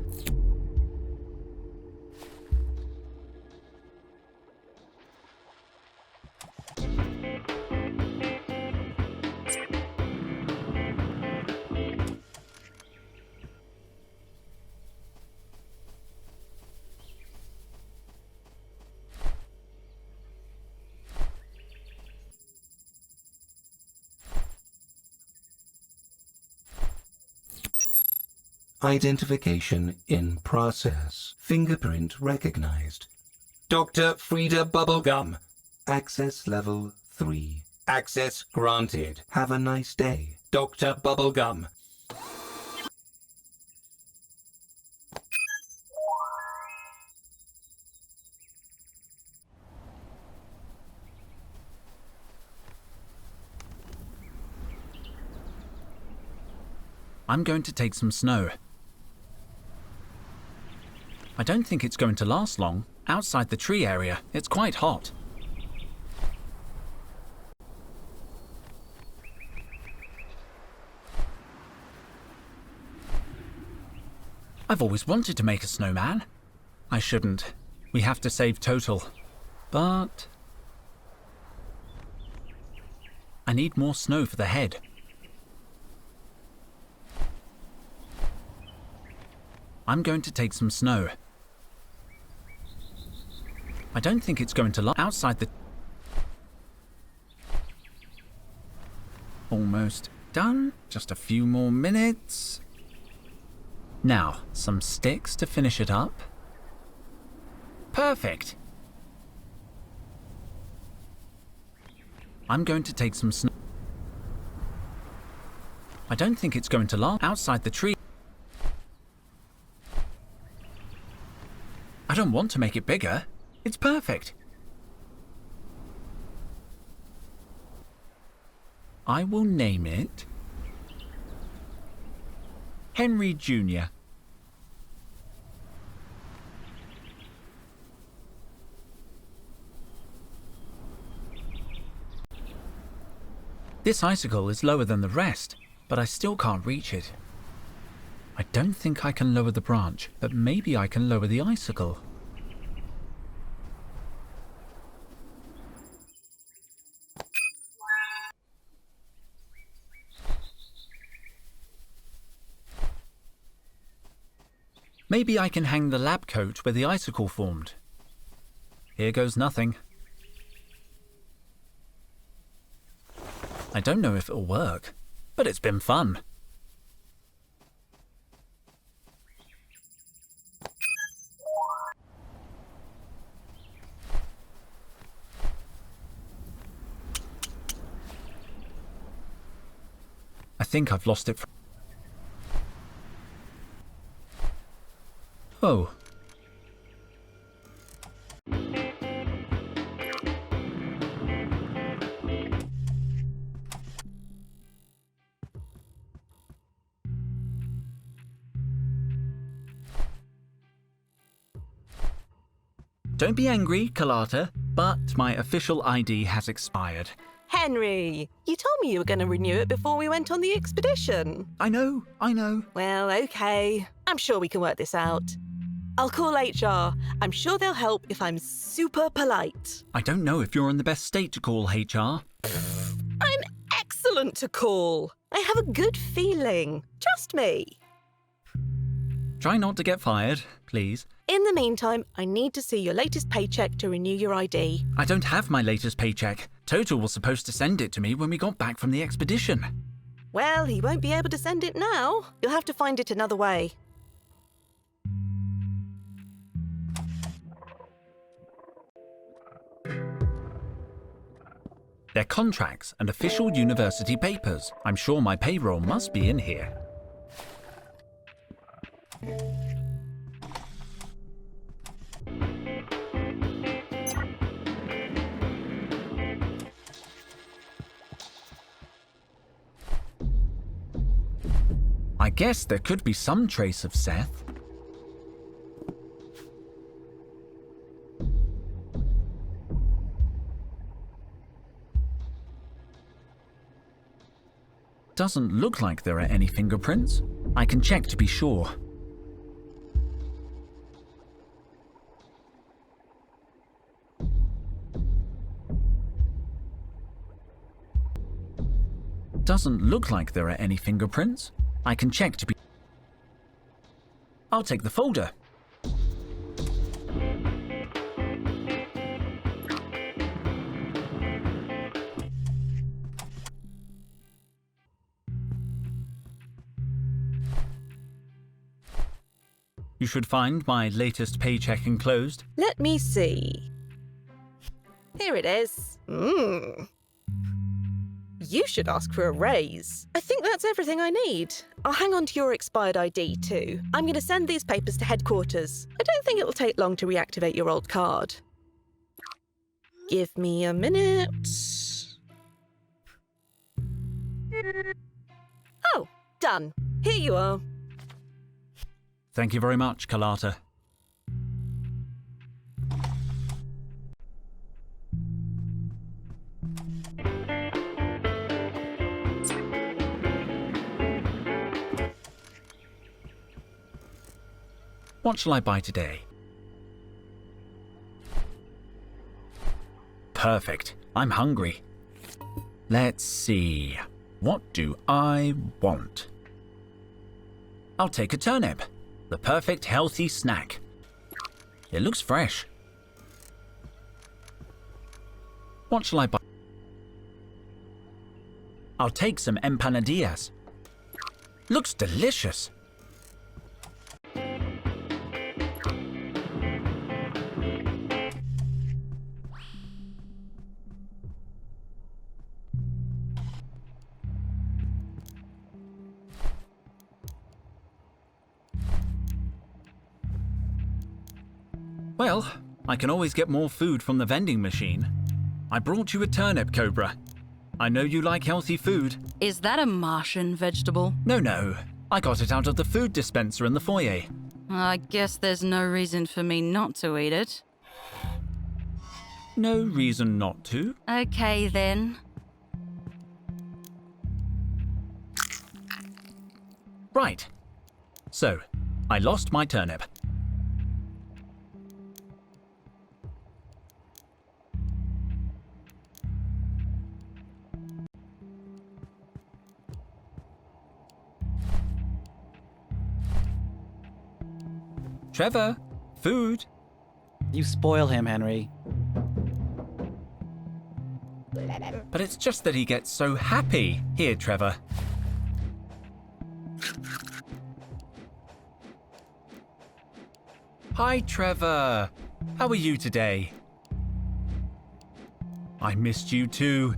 Identification in process. Fingerprint recognized. Dr. Frida Bubblegum. Access level 3. Access granted. Have a nice day. Dr. Bubblegum. I'm going to take some snow. I don't think it's going to last long. Outside the tree area, it's quite hot. I've always wanted to make a snowman. I shouldn't. We have to save total. But I need more snow for the head. I'm going to take some snow. I don't think it's going to last outside the... Almost done. Just a few more minutes. Now, some sticks to finish it up. Perfect. I'm going to take some snow. I don't think it's going to last outside the tree. I don't want to make it bigger. It's perfect. I will name it Henry Jr. This icicle is lower than the rest, but I still can't reach it. I don't think I can lower the branch, but maybe I can lower the icicle. Maybe I can hang the lab coat where the icicle formed. Here goes nothing. I don't know if it'll work, but it's been fun. I think I've lost it. Oh. Don't be angry, Carlotta, but my official ID has expired. Henry, you told me you were going to renew it before we went on the expedition. I know. Well, okay. I'm sure we can work this out. I'll call HR. I'm sure they'll help if I'm super polite. I don't know if you're in the best state to call HR. I'm excellent to call. I have a good feeling. Trust me. Try not to get fired, please. In the meantime, I need to see your latest paycheck to renew your ID. I don't have my latest paycheck. Total was supposed to send it to me when we got back from the expedition. Well, he won't be able to send it now. You'll have to find it another way. Their contracts and official university papers. I'm sure my payroll must be in here. I guess there could be some trace of Seth. Doesn't look like there are any fingerprints. I can check to be sure. Doesn't look like there are any fingerprints. I can check to be... I'll take the folder. You should find my latest paycheck enclosed. Let me see. Here it is. You should ask for a raise. I think that's everything I need. I'll hang on to your expired ID too. I'm going to send these papers to headquarters. I don't think it'll take long to reactivate your old card. Give me a minute. Oh, done. Here you are. Thank you very much, Carlotta. What shall I buy today? Perfect. I'm hungry. Let's see. What do I want? I'll take a turnip. The perfect healthy snack. It looks fresh. What shall I buy? I'll take some empanadillas. Looks delicious. Well, I can always get more food from the vending machine. I brought you a turnip, Cobra. I know you like healthy food. Is that a Martian vegetable? No. I got it out of the food dispenser in the foyer. I guess there's no reason for me not to eat it. No reason not to. Okay, then. Right. So, I lost my turnip. Trevor, food. You spoil him, Henry. But it's just that he gets so happy. Here, Trevor. Hi, Trevor. How are you today? I missed you too.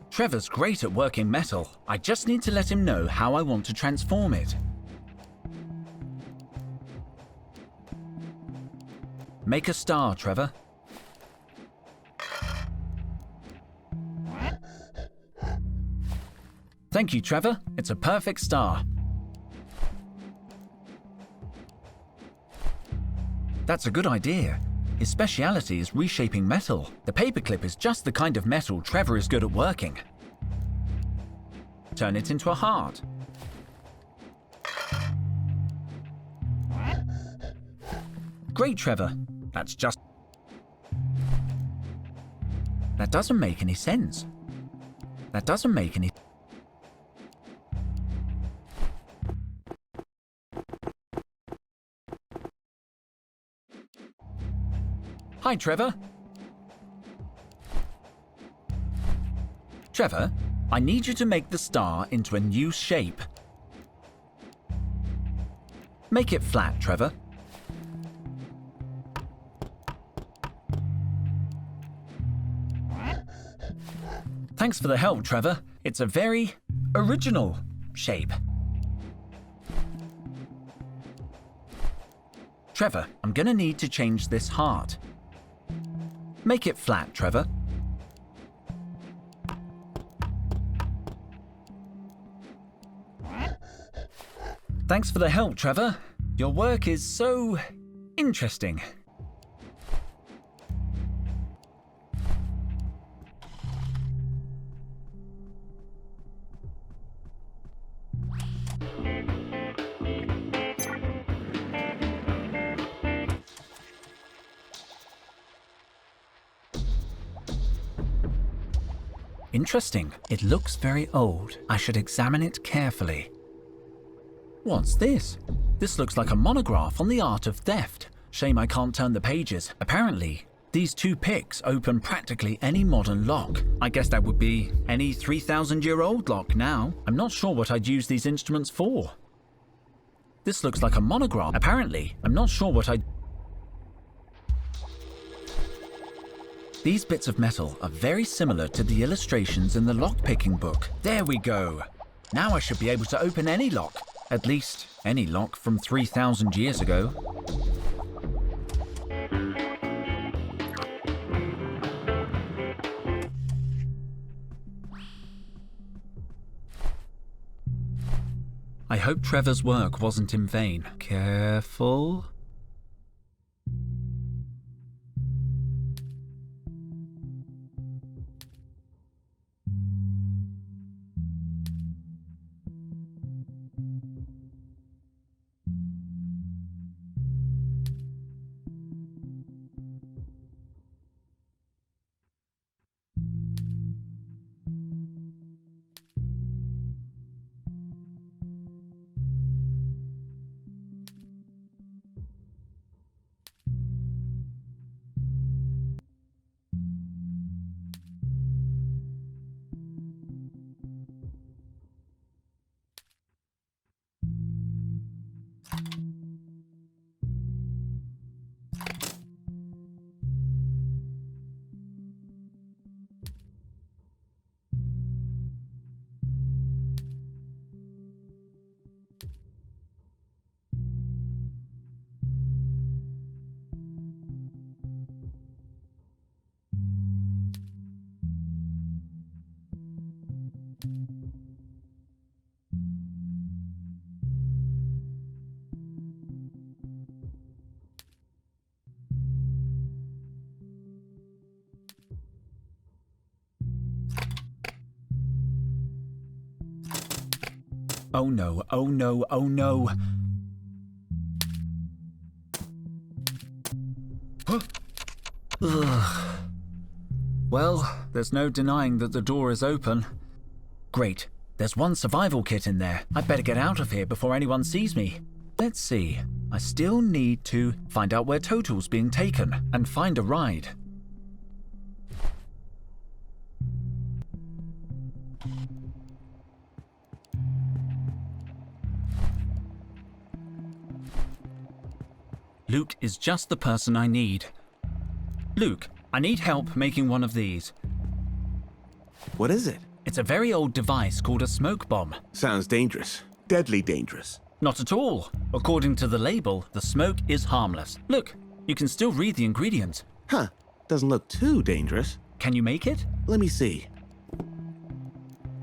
Trevor's great at working metal. I just need to let him know how I want to transform it. Make a star, Trevor. Thank you, Trevor. It's a perfect star. That's a good idea. His speciality is reshaping metal. The paperclip is just the kind of metal Trevor is good at working. Turn it into a heart. Great, Trevor. That doesn't make any sense. That doesn't make any... Hi, Trevor. Trevor, I need you to make the star into a new shape. Make it flat, Trevor. Thanks for the help, Trevor. It's a very original shape. Trevor, I'm gonna need to change this heart. Make it flat, Trevor. Thanks for the help, Trevor. Your work is so interesting. Interesting. It looks very old. I should examine it carefully. What's this? This looks like a monograph on the art of theft. Shame I can't turn the pages. Apparently, these two picks open practically any modern lock. I guess that would be any 3,000-year-old lock now. I'm not sure what I'd use these instruments for. This looks like a monograph. Apparently, I'm not sure what I'd... These bits of metal are very similar to the illustrations in the lock-picking book. There we go. Now I should be able to open any lock. At least, any lock from 3,000 years ago. I hope Trevor's work wasn't in vain. Careful. Oh no, oh no, oh no. Ugh. Well, there's no denying that the door is open. Great, there's one survival kit in there. I'd better get out of here before anyone sees me. Let's see, I still need to find out where Total's being taken and find a ride. Luke is just the person I need. Luke, I need help making one of these. What is it? It's a very old device called a smoke bomb. Sounds dangerous. Deadly dangerous. Not at all. According to the label, the smoke is harmless. Look, you can still read the ingredients. Huh. Doesn't look too dangerous. Can you make it? Let me see.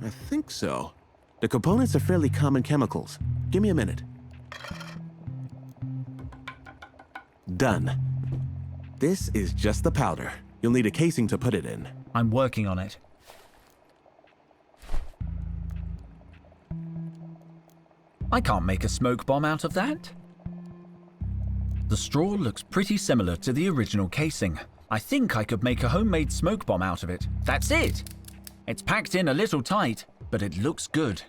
I think so. The components are fairly common chemicals. Give me a minute. Done. This is just the powder. You'll need a casing to put it in. I'm working on it. I can't make a smoke bomb out of that. The straw looks pretty similar to the original casing. I think I could make a homemade smoke bomb out of it. That's it! It's packed in a little tight, but it looks good.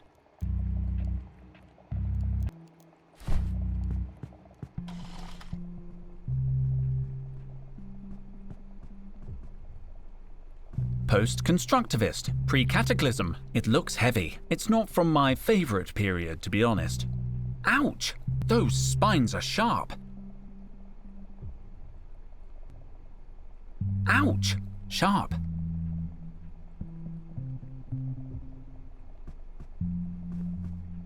Post-constructivist, pre-cataclysm. It looks heavy. It's not from my favourite period, to be honest. Ouch! Those spines are sharp. Ouch! Sharp.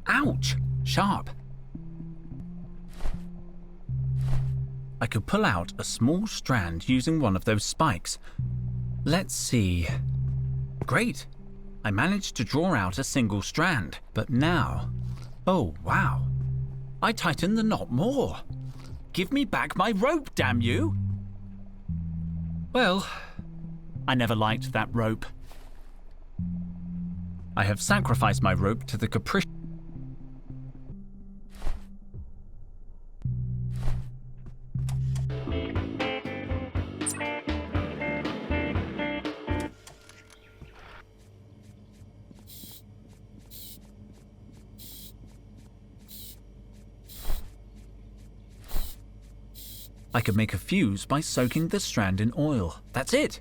Ouch! Sharp. I could pull out a small strand using one of those spikes. Let's see. Great! I managed to draw out a single strand, but now... Oh, wow. I tightened the knot more. Give me back my rope, damn you! Well, I never liked that rope. I have sacrificed my rope to the caprice... I could make a fuse by soaking the strand in oil. That's it!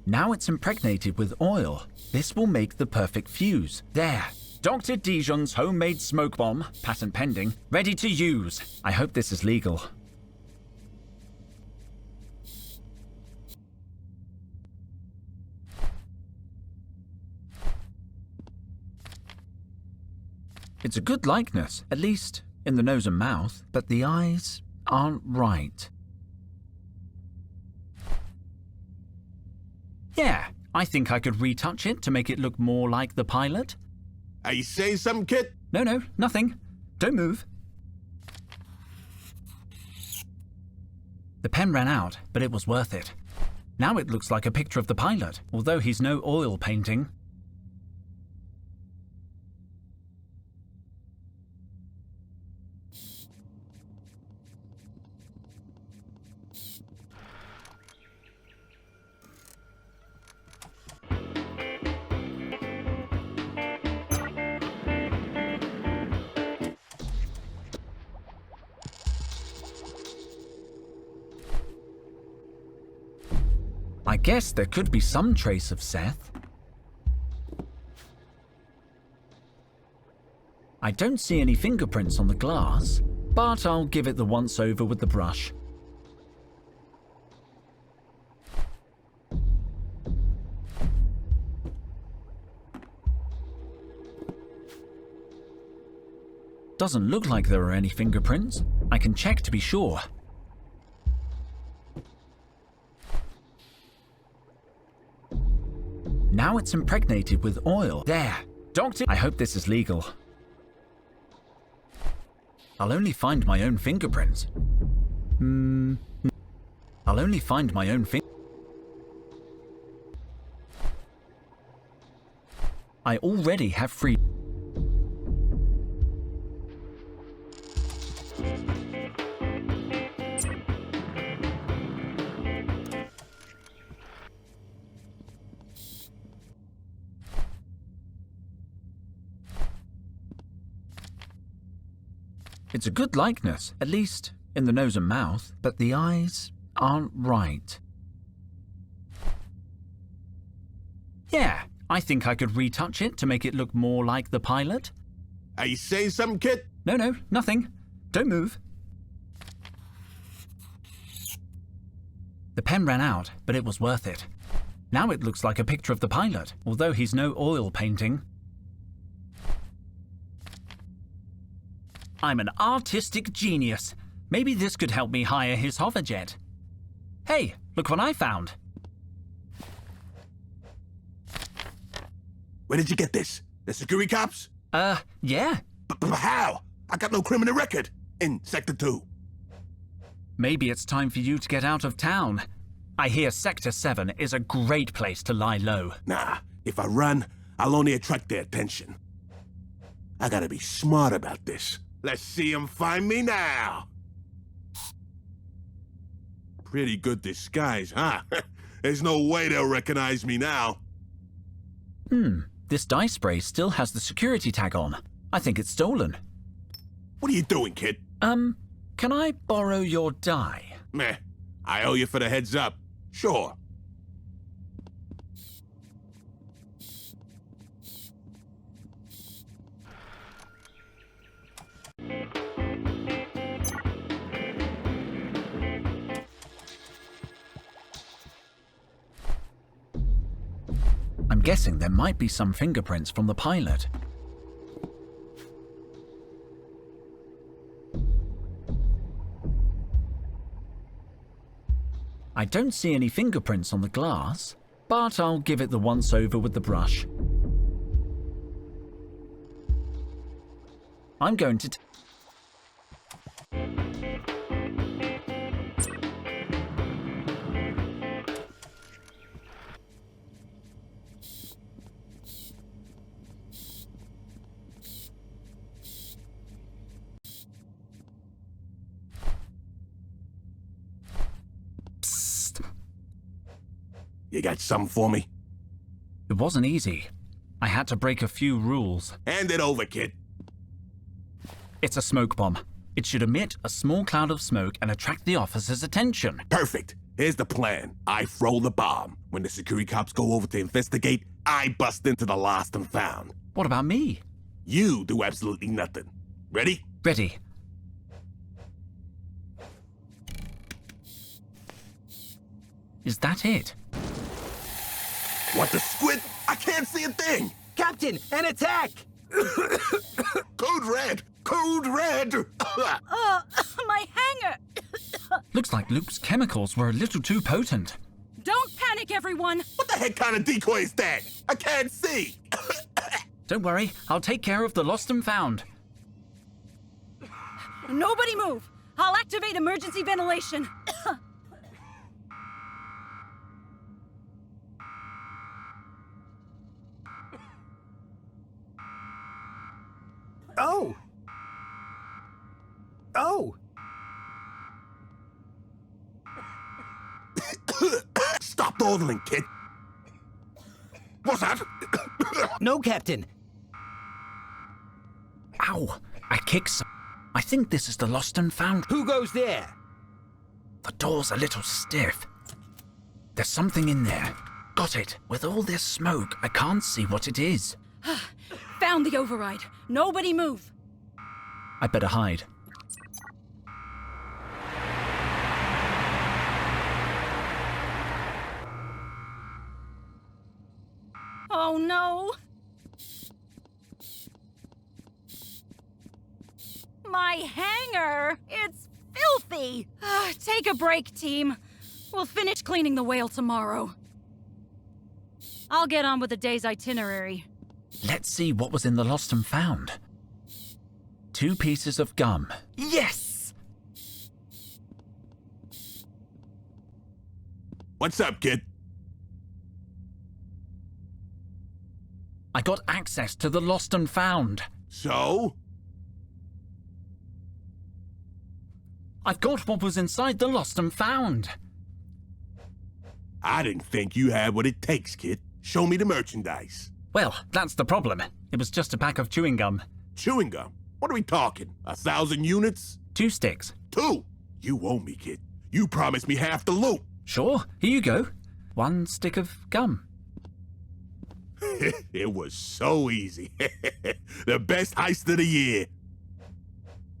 Now it's impregnated with oil. This will make the perfect fuse. There! Dr. Dijon's homemade smoke bomb, patent pending, ready to use. I hope this is legal. It's a good likeness, at least in the nose and mouth, but the eyes aren't right. Yeah, I think I could retouch it to make it look more like the pilot. Are you saying something, kid? No, nothing. Don't move. The pen ran out, but it was worth it. Now it looks like a picture of the pilot, although he's no oil painting. I guess there could be some trace of Seth. I don't see any fingerprints on the glass, but I'll give it the once-over with the brush. Doesn't look like there are any fingerprints. I can check to be sure. Now it's impregnated with oil. There. Doctor, I hope this is legal. I'll only find my own fingerprints. I'll only find my own I already have free... It's a good likeness, at least in the nose and mouth, but the eyes aren't right. Yeah, I think I could retouch it to make it look more like the pilot. Are you saying something, kid? No, nothing. Don't move. The pen ran out, but it was worth it. Now it looks like a picture of the pilot, although he's no oil painting. I'm an artistic genius. Maybe this could help me hire his hoverjet. Hey, look what I found. Where did you get this? The security cops? Yeah. But how? I got no criminal record in Sector 2. Maybe it's time for you to get out of town. I hear Sector 7 is a great place to lie low. Nah, if I run, I'll only attract their attention. I gotta be smart about this. Let's see them find me now. Pretty good disguise, huh? There's no way they'll recognize me now. This dye spray still has the security tag on. I think it's stolen. What are you doing, kid? Can I borrow your dye? Meh. I owe you for the heads up. Sure. I'm guessing there might be some fingerprints from the pilot. I don't see any fingerprints on the glass, but I'll give it the once-over with the brush. I'm going to... You got something for me? It wasn't easy. I had to break a few rules. Hand it over, kid. It's a smoke bomb. It should emit a small cloud of smoke and attract the officer's attention. Perfect. Here's the plan. I throw the bomb. When the security cops go over to investigate, I bust into the lost and found. What about me? You do absolutely nothing. Ready? Ready. Is that it? What the squid? I can't see a thing! Captain, an attack! Code red! Code red! My hanger! Looks like Luke's chemicals were a little too potent. Don't panic, everyone! What the heck kind of decoy is that? I can't see! Don't worry, I'll take care of the lost and found. Nobody move! I'll activate emergency ventilation. Oh! Oh! Stop dawdling, kid. What's that? No, Captain. Ow! I kicked some. I think this is the lost and found. Who goes there? The door's a little stiff. There's something in there. Got it. With all this smoke, I can't see what it is. Found the override. Nobody move. I better hide. Oh no! My hanger! It's filthy! Take a break, team. We'll finish cleaning the whale tomorrow. I'll get on with the day's itinerary. Let's see what was in the lost and found. 2 pieces of gum. Yes! What's up, kid? I got access to the lost and found. So? I've got what was inside the lost and found. I didn't think you had what it takes, kid. Show me the merchandise. Well, that's the problem. It was just a pack of chewing gum. Chewing gum? What are we talking? 1,000 units? 2 sticks. 2? You owe me, kid. You promised me half the loot. Sure, here you go. 1 stick of gum. It was so easy. The best heist of the year.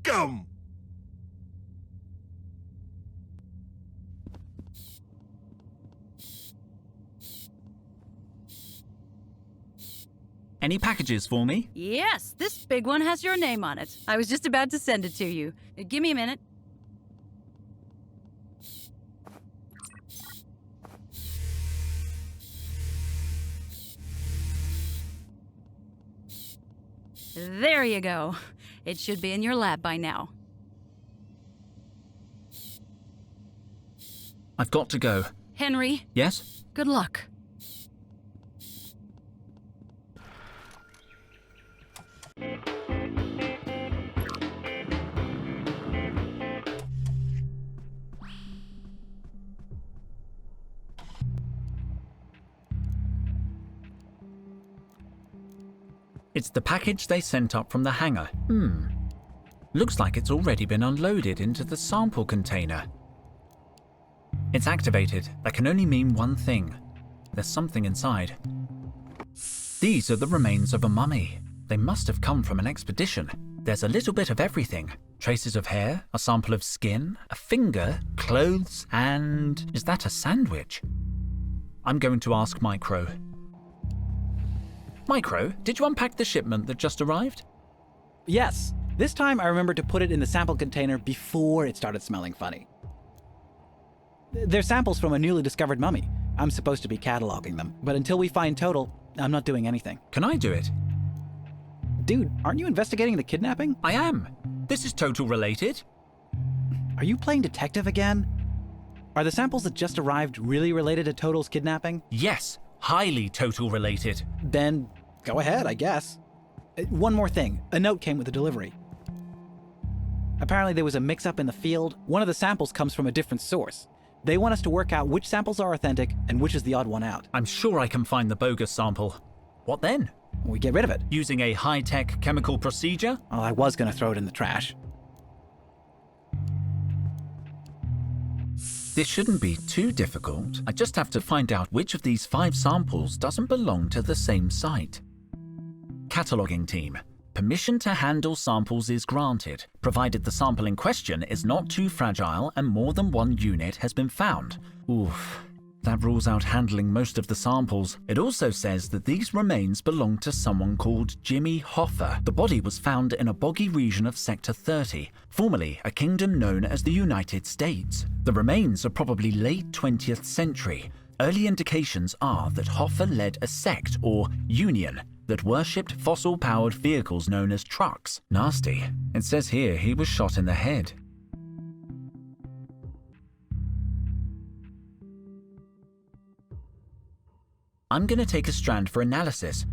Gum! Any packages for me? Yes, this big one has your name on it. I was just about to send it to you. Give me a minute. There you go. It should be in your lab by now. I've got to go. Henry, Yes? good luck. It's the package they sent up from the hangar. Looks like it's already been unloaded into the sample container. It's activated. That can only mean one thing. There's something inside. These are the remains of a mummy. They must have come from an expedition. There's a little bit of everything. Traces of hair, a sample of skin, a finger, clothes, and... is that a sandwich? I'm going to ask Micro. Micro, did you unpack the shipment that just arrived? Yes. This time I remembered to put it in the sample container before it started smelling funny. They're samples from a newly discovered mummy. I'm supposed to be cataloging them, but until we find total, I'm not doing anything. Can I do it? Dude, aren't you investigating the kidnapping? I am. This is total related. Are you playing detective again? Are the samples that just arrived really related to Total's kidnapping? Yes, highly total related. Then go ahead, I guess. One more thing. A note came with the delivery. Apparently there was a mix-up in the field. One of the samples comes from a different source. They want us to work out which samples are authentic and which is the odd one out. I'm sure I can find the bogus sample. What then? We get rid of it. Using a high-tech chemical procedure? Well, I was going to throw it in the trash. This shouldn't be too difficult. I just have to find out which of these 5 samples doesn't belong to the same site. Cataloging team. Permission to handle samples is granted, provided the sample in question is not too fragile and more than one unit has been found. Oof. That rules out handling most of the samples. It also says that these remains belong to someone called Jimmy Hoffa. The body was found in a boggy region of Sector 30, formerly a kingdom known as the United States. The remains are probably late 20th century. Early indications are that Hoffa led a sect, or union, that worshipped fossil-powered vehicles known as trucks. Nasty. It says here he was shot in the head. I'm going to take a strand for analysis.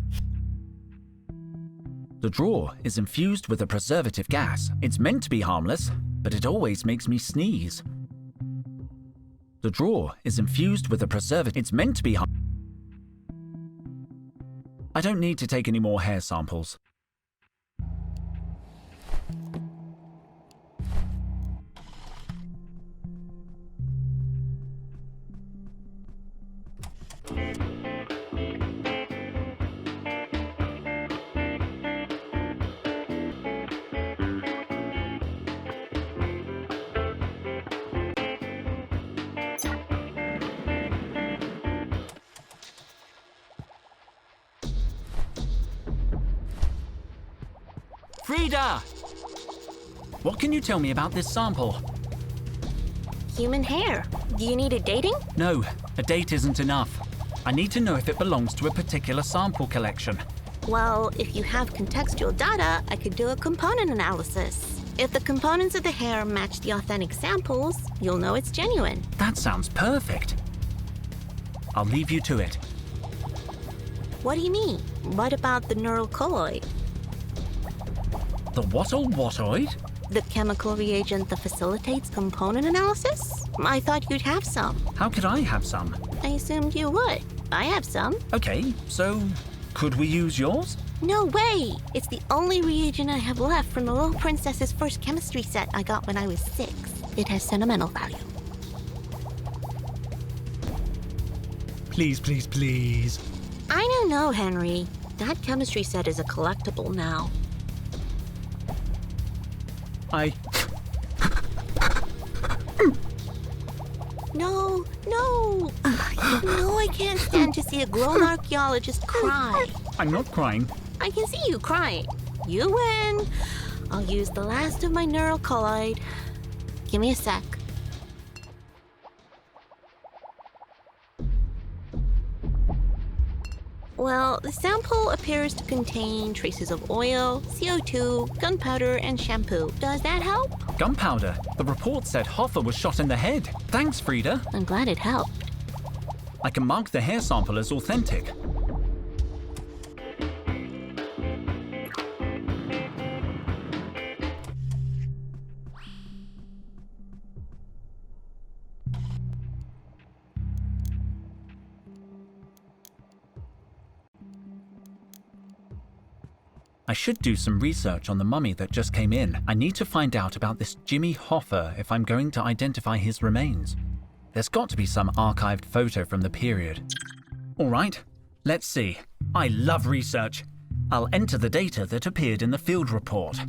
The drawer is infused with a preservative gas. It's meant to be harmless, but it always makes me sneeze. The drawer is infused with a preservative. It's meant to be harmless. I don't need to take any more hair samples. Frida! What can you tell me about this sample? Human hair. Do you need a dating? No, a date isn't enough. I need to know if it belongs to a particular sample collection. Well, if you have contextual data, I could do a component analysis. If the components of the hair match the authentic samples, you'll know it's genuine. That sounds perfect. I'll leave you to it. What do you mean? What about the neural colloid? The whattoid? The chemical reagent that facilitates component analysis? I thought you'd have some. How could I have some? I assumed you would. I have some. Okay, so could we use yours? No way! It's the only reagent I have left from the Little Princess's first chemistry set I got when I was 6. It has sentimental value. Please, please, please. I don't know, Henry. That chemistry set is a collectible now. No, no! You know I can't stand to see a grown archaeologist cry. I'm not crying. I can see you crying. You win. I'll use the last of my neural colloid. Give me a sec. Well, the sample appears to contain traces of oil, CO2, gunpowder, and shampoo. Does that help? Gunpowder? The report said Hoffa was shot in the head. Thanks, Frida. I'm glad it helped. I can mark the hair sample as authentic. I should do some research on the mummy that just came in. I need to find out about this Jimmy Hoffa if I'm going to identify his remains. There's got to be some archived photo from the period. All right, let's see. I love research. I'll enter the data that appeared in the field report.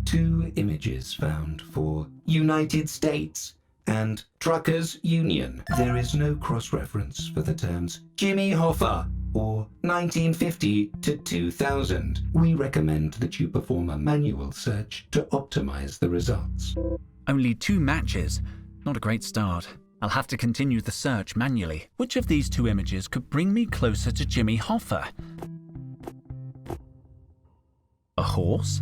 2 images found for United States and Truckers Union. There is no cross-reference for the terms Jimmy Hoffa or 1950 to 2000. We recommend that you perform a manual search to optimize the results. Only 2 matches. Not a great start. I'll have to continue the search manually. Which of these 2 images could bring me closer to Jimmy Hoffa? A horse?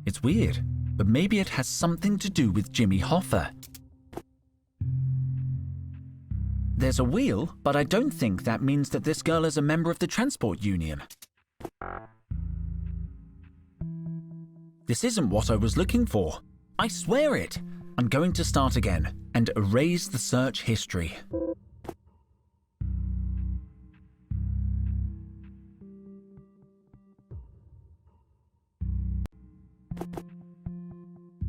It's weird, but maybe it has something to do with Jimmy Hoffa. There's a wheel, but I don't think that means that this girl is a member of the transport union. This isn't what I was looking for. I swear it. I'm going to start again and erase the search history.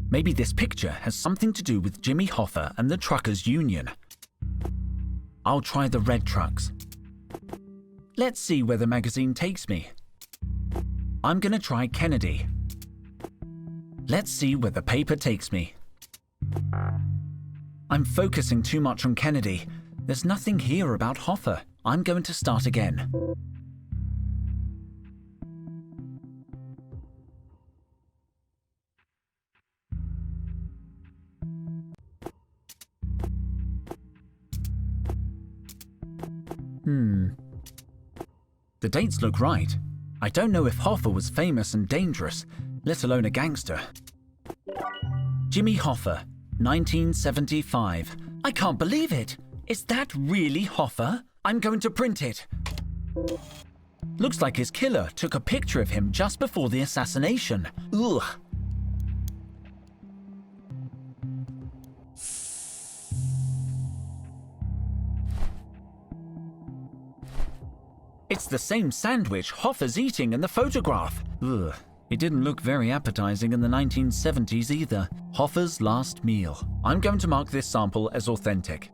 Maybe this picture has something to do with Jimmy Hoffa and the Truckers Union. I'll try the red trucks. Let's see where the magazine takes me. I'm gonna try Kennedy. Let's see where the paper takes me. I'm focusing too much on Kennedy. There's nothing here about Hoffa. I'm going to start again. The dates look right. I don't know if Hoffa was famous and dangerous, let alone a gangster. Jimmy Hoffa, 1975. I can't believe it! Is that really Hoffa? I'm going to print it. Looks like his killer took a picture of him just before the assassination. Ugh. It's the same sandwich Hoffa's eating in the photograph. Ugh. It didn't look very appetizing in the 1970s either. Hoffa's last meal. I'm going to mark this sample as authentic.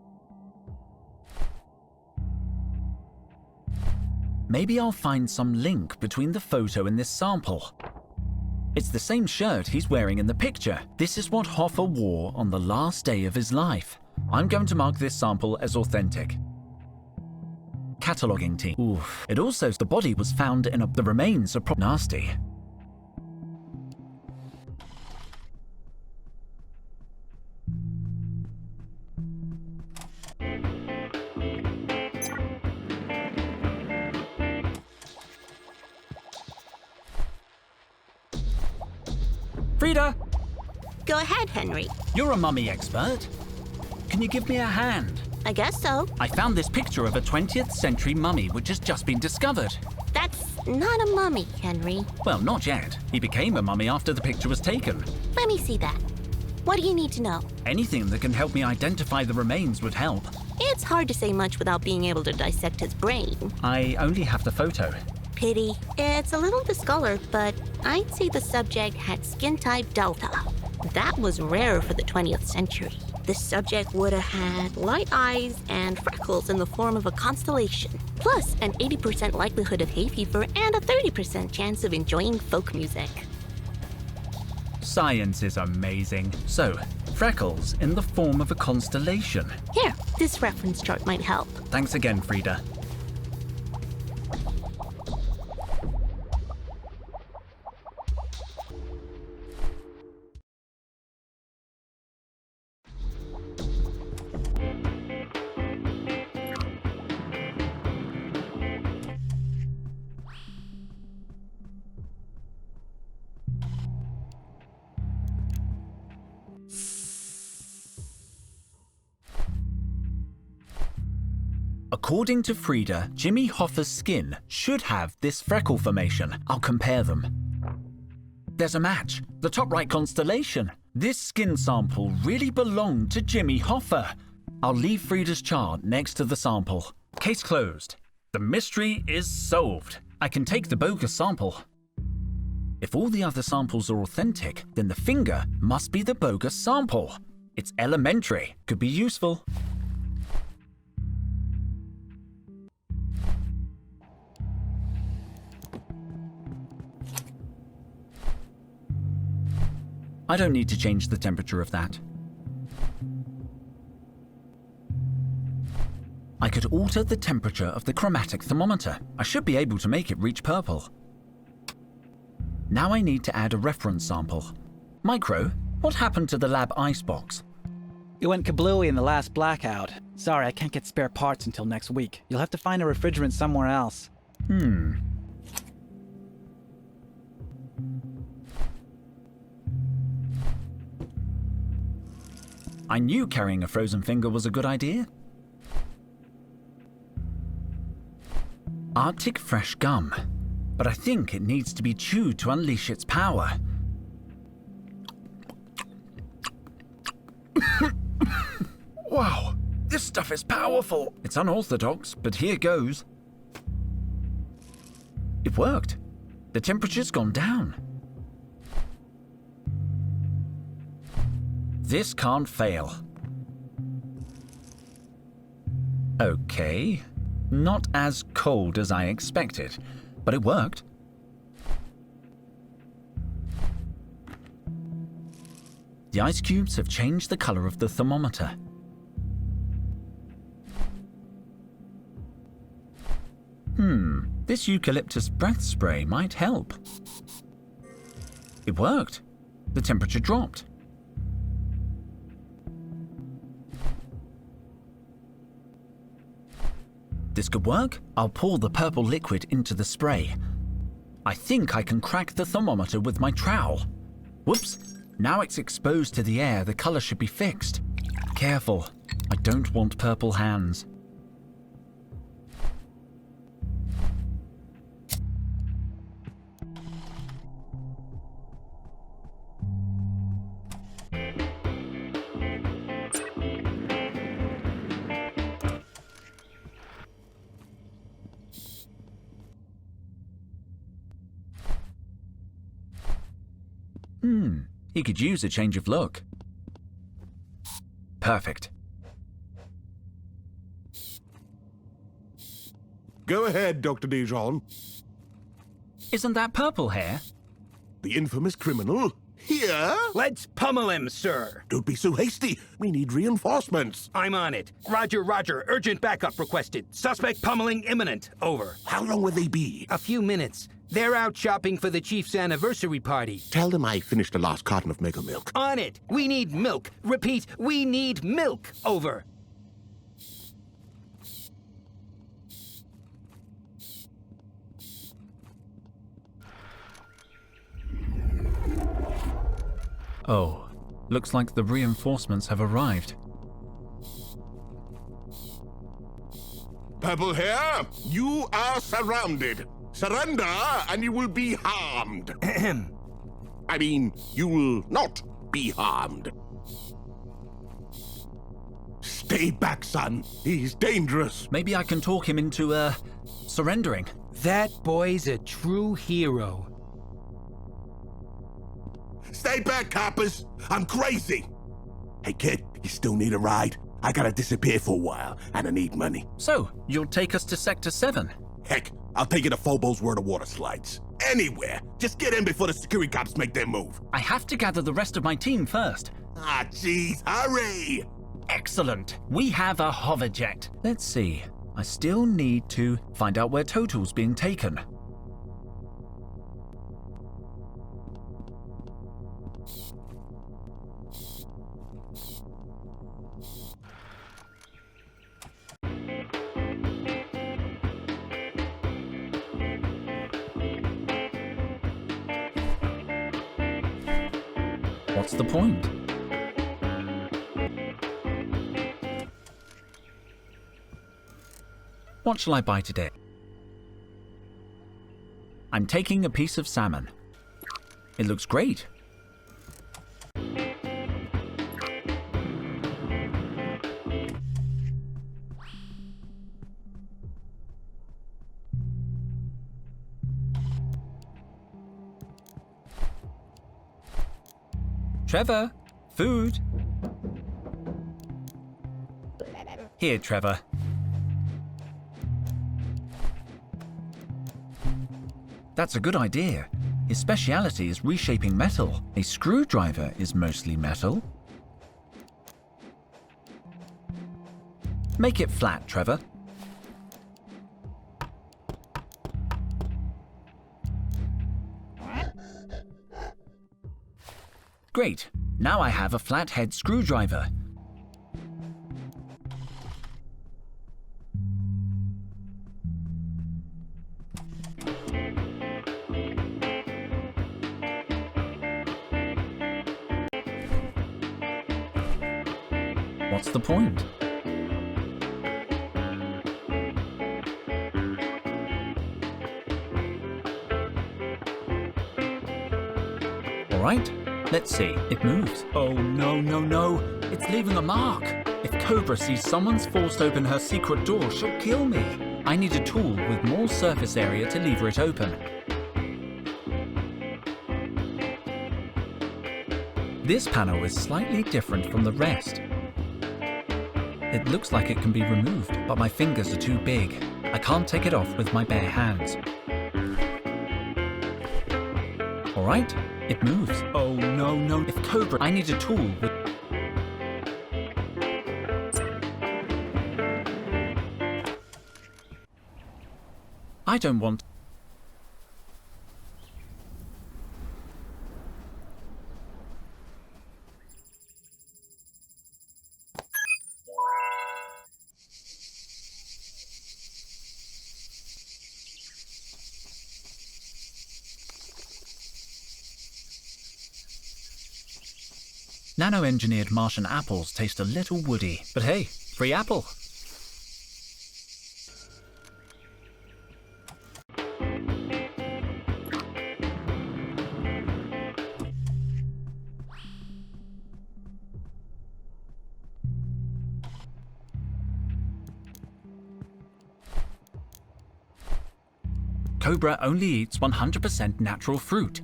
Maybe I'll find some link between the photo and this sample. It's the same shirt he's wearing in the picture. This is what Hoffa wore on the last day of his life. I'm going to mark this sample as authentic. Cataloging team. Oof. It also, the body was found in the remains are nasty. Frida! Go ahead, Henry. You're a mummy expert. Can you give me a hand? I guess so. I found this picture of a 20th century mummy which has just been discovered. That's not a mummy, Henry. Well, not yet. He became a mummy after the picture was taken. Let me see that. What do you need to know? Anything that can help me identify the remains would help. It's hard to say much without being able to dissect his brain. I only have the photo. Pity. It's a little discolored, but I'd say the subject had skin type Delta. That was rare for the 20th century. The subject would have had light eyes and freckles in the form of a constellation, plus an 80% likelihood of hay fever and a 30% chance of enjoying folk music. Science is amazing. So, freckles in the form of a constellation. Here, this reference chart might help. Thanks again, Frida. According to Frida, Jimmy Hoffa's skin should have this freckle formation. I'll compare them. There's a match. The top right constellation. This skin sample really belonged to Jimmy Hoffa. I'll leave Frida's chart next to the sample. Case closed. The mystery is solved. I can take the bogus sample. If all the other samples are authentic, then the finger must be the bogus sample. It's elementary. Could be useful. I don't need to change the temperature of that. I could alter the temperature of the chromatic thermometer. I should be able to make it reach purple. Now I need to add a reference sample. Micro, what happened to the lab icebox? It went kablooey in the last blackout. Sorry, I can't get spare parts until next week. You'll have to find a refrigerant somewhere else. I knew carrying a frozen finger was a good idea. Arctic fresh gum. But I think it needs to be chewed to unleash its power. Wow, this stuff is powerful. It's unorthodox, but here goes. It worked. The temperature's gone down. This can't fail. Okay. Not as cold as I expected, but it worked. The ice cubes have changed the color of the thermometer. This eucalyptus breath spray might help. It worked. The temperature dropped. This could work. I'll pour the purple liquid into the spray. I think I can crack the thermometer with my trowel. Whoops. Now it's exposed to the air, the color should be fixed. Careful. I don't want purple hands. He could use a change of look. Perfect. Go ahead, Dr. Dijon. Isn't that purple hair? The infamous criminal? Here? Let's pummel him, sir. Don't be so hasty. We need reinforcements. I'm on it. Roger, roger. Urgent backup requested. Suspect pummeling imminent. Over. How long will they be? A few minutes. They're out shopping for the chief's anniversary party. Tell them I finished the last carton of Mega Milk. On it. We need milk. Repeat, we need milk. Over. Oh, looks like the reinforcements have arrived. Purple hair, you are surrounded. Surrender and you will be harmed. I mean, you will not be harmed. Stay back, son. He's dangerous. Maybe I can talk him into, surrendering. That boy's a true hero. Stay back, coppers. I'm crazy. Hey, kid, you still need a ride? I gotta disappear for a while, and I need money. So, you'll take us to Sector 7? Heck, I'll take you to Phobos where the water slides. Anywhere. Just get in before the security cops make their move. I have to gather the rest of my team first. Ah, jeez, hurry! Excellent. We have a hoverjet. Let's see. I still need to find out where Total's being taken. What's the point? What shall I buy today? I'm taking a piece of salmon. It looks great. Trevor, food. Here, Trevor. That's a good idea. His speciality is reshaping metal. A screwdriver is mostly metal. Make it flat, Trevor. Great. Now I have a flathead screwdriver. What's the point? All right. Let's see, it moves. Oh no, no, no, it's leaving a mark. If Cobra sees someone's forced open her secret door, she'll kill me. I need a tool with more surface area to lever it open. This panel is slightly different from the rest. It looks like it can be removed, but my fingers are too big. I can't take it off with my bare hands. All right. It moves. Oh no, no, if Cobra... I need a tool with... I don't want... Nano-engineered Martian apples taste a little woody, but hey, free apple. Cobra only eats 100% natural fruit.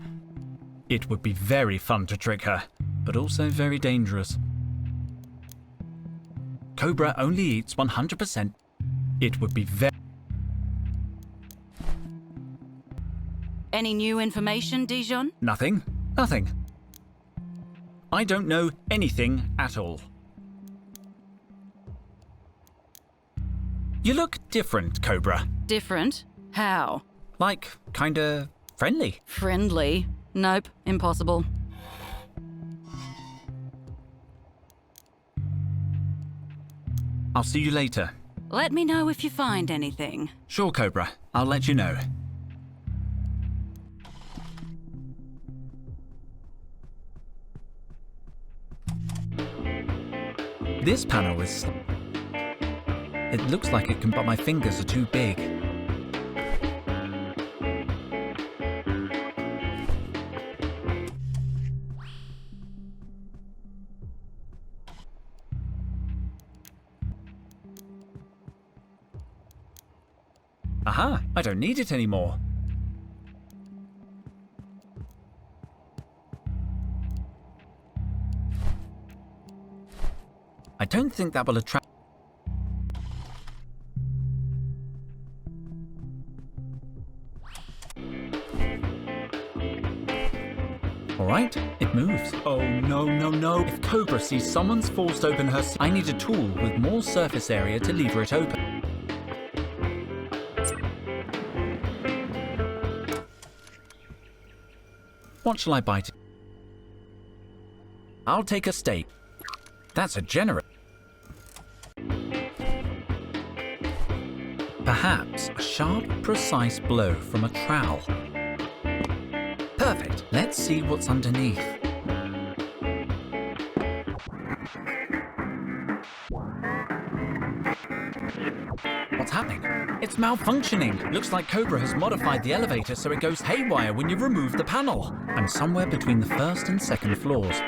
It would be very fun to trick her, but also very dangerous. Cobra only eats 100%. It would be very... Any new information, Dijon? Nothing. Nothing. I don't know anything at all. You look different, Cobra. Different? How? Like, kinda friendly. Friendly? Nope, impossible. I'll see you later. Let me know if you find anything. Sure, Cobra. I'll let you know. This panel is... It looks like it can, but my fingers are too big. Aha! I don't need it anymore. I don't think that will attract... Alright, it moves. Oh no, no, no. If Cobra sees someone's forced open her... I need a tool with more surface area to lever it open. What shall I bite? I'll take a steak. That's a generous... Perhaps a sharp, precise blow from a trowel. Perfect. Let's see what's underneath. What's happening? It's malfunctioning. Looks like Cobra has modified the elevator so it goes haywire when you remove the panel. I'm somewhere between the first and second floors.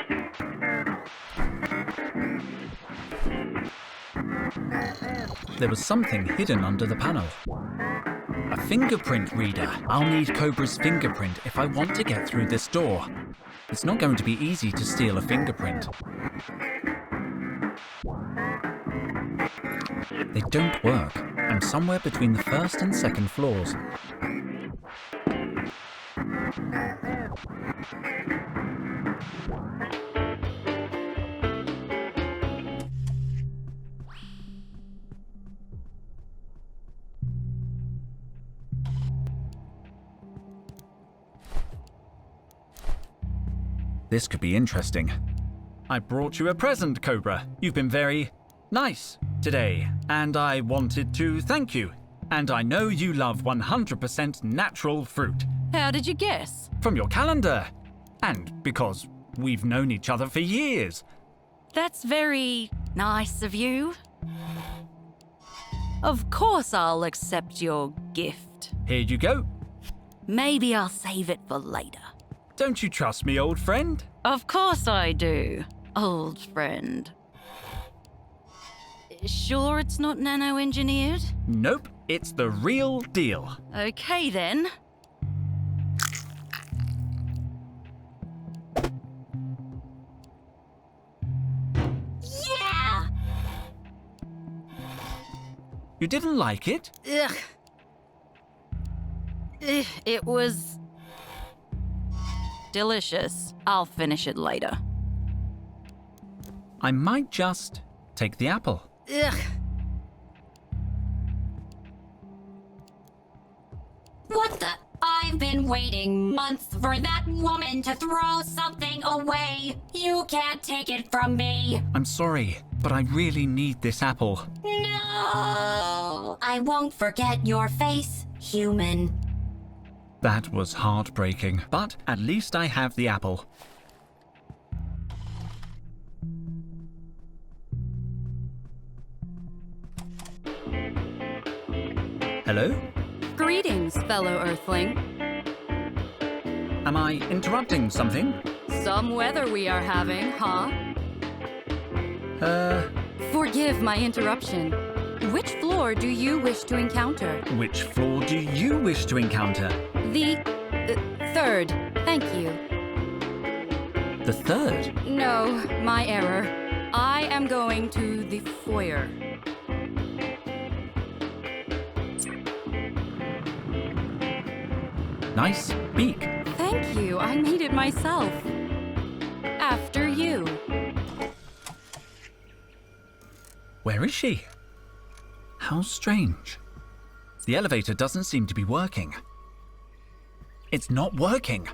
There was something hidden under the panel. A fingerprint reader. I'll need Cobra's fingerprint if I want to get through this door. It's not going to be easy to steal a fingerprint. They don't work. I'm somewhere between the first and second floors. This could be interesting. I brought you a present, Cobra. You've been very nice today, and I wanted to thank you. And I know you love 100% natural fruit. How did you guess? From your calendar. And because we've known each other for years. That's very nice of you. Of course I'll accept your gift. Here you go. Maybe I'll save it for later. Don't you trust me, old friend? Of course I do, old friend. Sure it's not nano-engineered? Nope, it's the real deal. Okay then. Yeah! You didn't like it? Ugh. It was delicious. I'll finish it later. I might just take the apple. Ugh. What the? I've been waiting months for that woman to throw something away. You can't take it from me. I'm sorry, but I really need this apple. No! I won't forget your face, human. That was heartbreaking, but at least I have the apple. Hello? Greetings, fellow Earthling. Am I interrupting something? Some weather we are having, huh? Forgive my interruption. Which floor do you wish to encounter? Which floor do you wish to encounter? The third. Thank you. The third? No, my error. I am going to the foyer. Nice beak. Thank you. I made it myself. After you. Where is she? How strange. The elevator doesn't seem to be working. It's not working.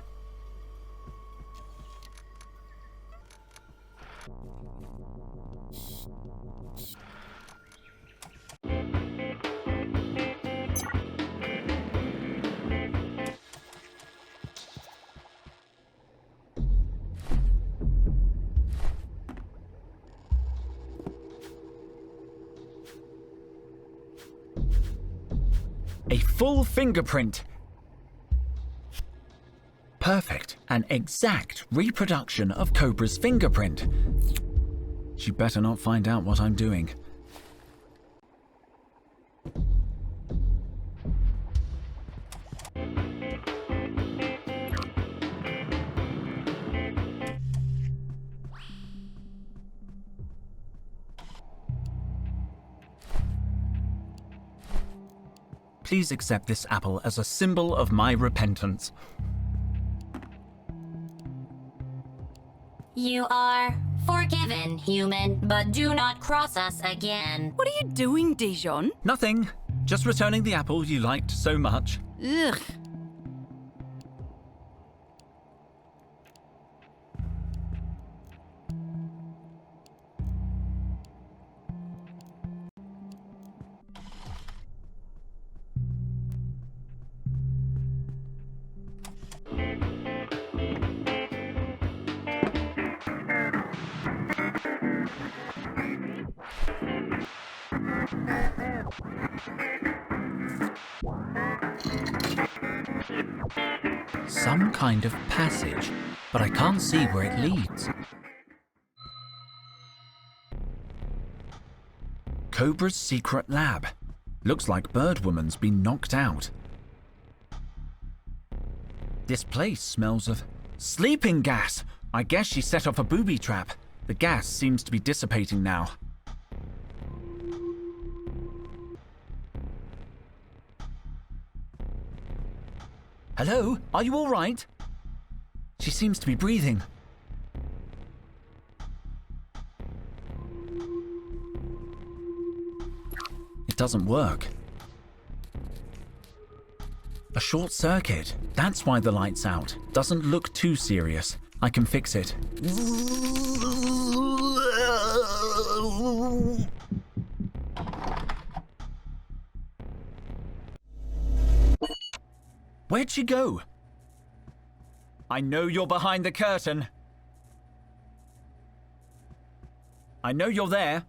A full fingerprint. Perfect. An exact reproduction of Cobra's fingerprint. She better not find out what I'm doing. Please accept this apple as a symbol of my repentance. You are forgiven, human, but do not cross us again. What are you doing, Dijon? Nothing. Just returning the apple you liked so much. Ugh. Some kind of passage, but I can't see where it leads. Cobra's secret lab. Looks like Birdwoman's been knocked out. This place smells of sleeping gas. I guess she set off a booby trap. The gas seems to be dissipating now. Hello? Are you all right? She seems to be breathing. It doesn't work. A short circuit. That's why the light's out. Doesn't look too serious. I can fix it. Where'd she go? I know you're behind the curtain. I know you're there.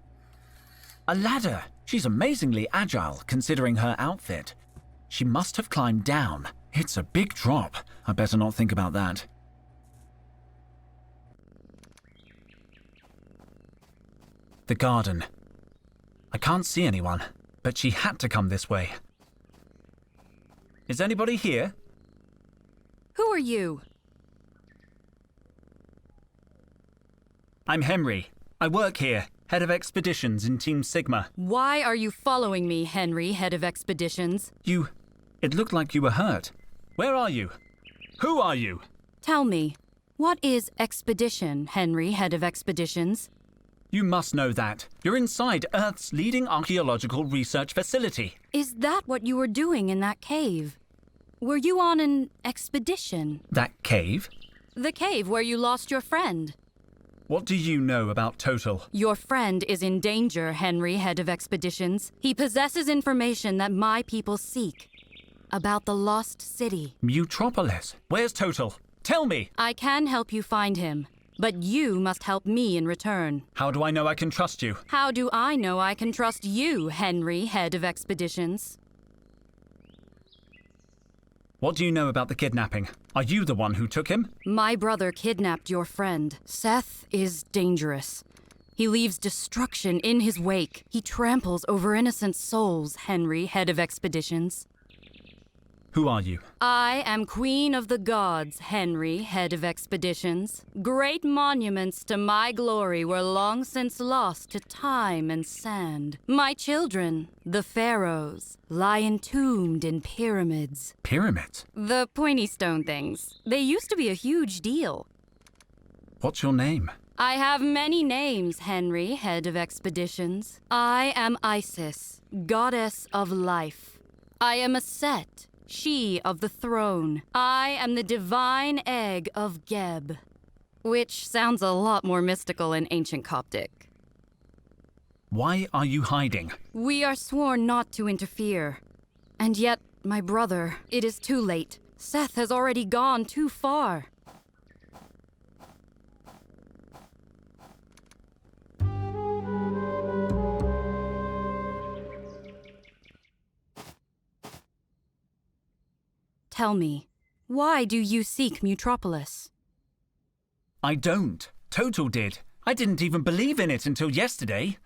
A ladder. She's amazingly agile, considering her outfit. She must have climbed down. It's a big drop. I better not think about that. The garden. I can't see anyone, but she had to come this way. Is anybody here? Who are you? I'm Henry. I work here, head of expeditions in Team Sigma. Why are you following me, Henry, head of expeditions? It looked like you were hurt. Where are you? Who are you? Tell me, what is expedition, Henry, head of expeditions? You must know that. You're inside Earth's leading archaeological research facility. Is that what you were doing in that cave? Were you on an expedition? That cave? The cave where you lost your friend. What do you know about Total? Your friend is in danger, Henry, head of expeditions. He possesses information that my people seek. About the lost city. Mutropolis. Where's Total? Tell me! I can help you find him, but you must help me in return. How do I know I can trust you? How do I know I can trust you, Henry, head of expeditions? What do you know about the kidnapping? Are you the one who took him? My brother kidnapped your friend. Seth is dangerous. He leaves destruction in his wake. He tramples over innocent souls, Henry, head of expeditions. Who are you? I am Queen of the Gods, Henry, head of expeditions. Great monuments to my glory were long since lost to time and sand. My children, the pharaohs, lie entombed in pyramids. Pyramids? The pointy stone things. They used to be a huge deal. What's your name? I have many names, Henry, head of expeditions. I am Isis, goddess of life. I am a Set, she of the throne. I am the divine egg of Geb. Which sounds a lot more mystical in ancient Coptic. Why are you hiding? We are sworn not to interfere. And yet, my brother, it is too late. Seth has already gone too far. Tell me, why do you seek Mutropolis? I don't. Total did. I didn't even believe in it until yesterday.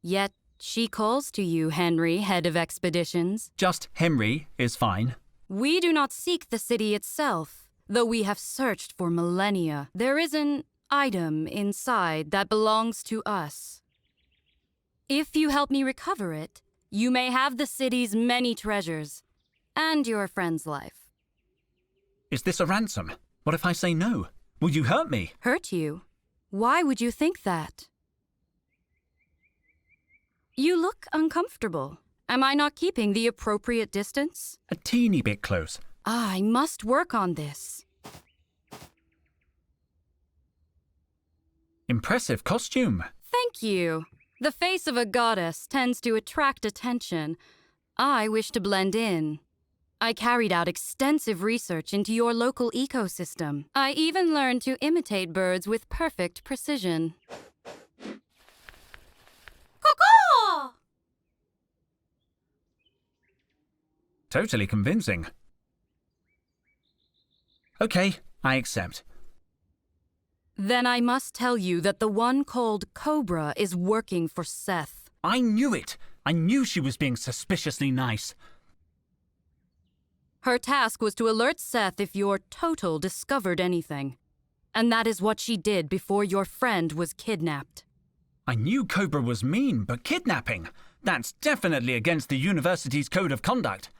Yet she calls to you, Henry, head of expeditions. Just Henry is fine. We do not seek the city itself, though we have searched for millennia. There is an item inside that belongs to us. If you help me recover it, you may have the city's many treasures. And your friend's life. Is this a ransom? What if I say no? Will you hurt me? Hurt you? Why would you think that? You look uncomfortable. Am I not keeping the appropriate distance? A teeny bit close. I must work on this. Impressive costume. Thank you. The face of a goddess tends to attract attention. I wish to blend in. I carried out extensive research into your local ecosystem. I even learned to imitate birds with perfect precision. Caw-caw! Totally convincing. Okay, I accept. Then I must tell you that the one called Cobra is working for Seth. I knew it! I knew she was being suspiciously nice. Her task was to alert Seth if your total discovered anything. And that is what she did before your friend was kidnapped. I knew Cobra was mean, but kidnapping? That's definitely against the university's code of conduct.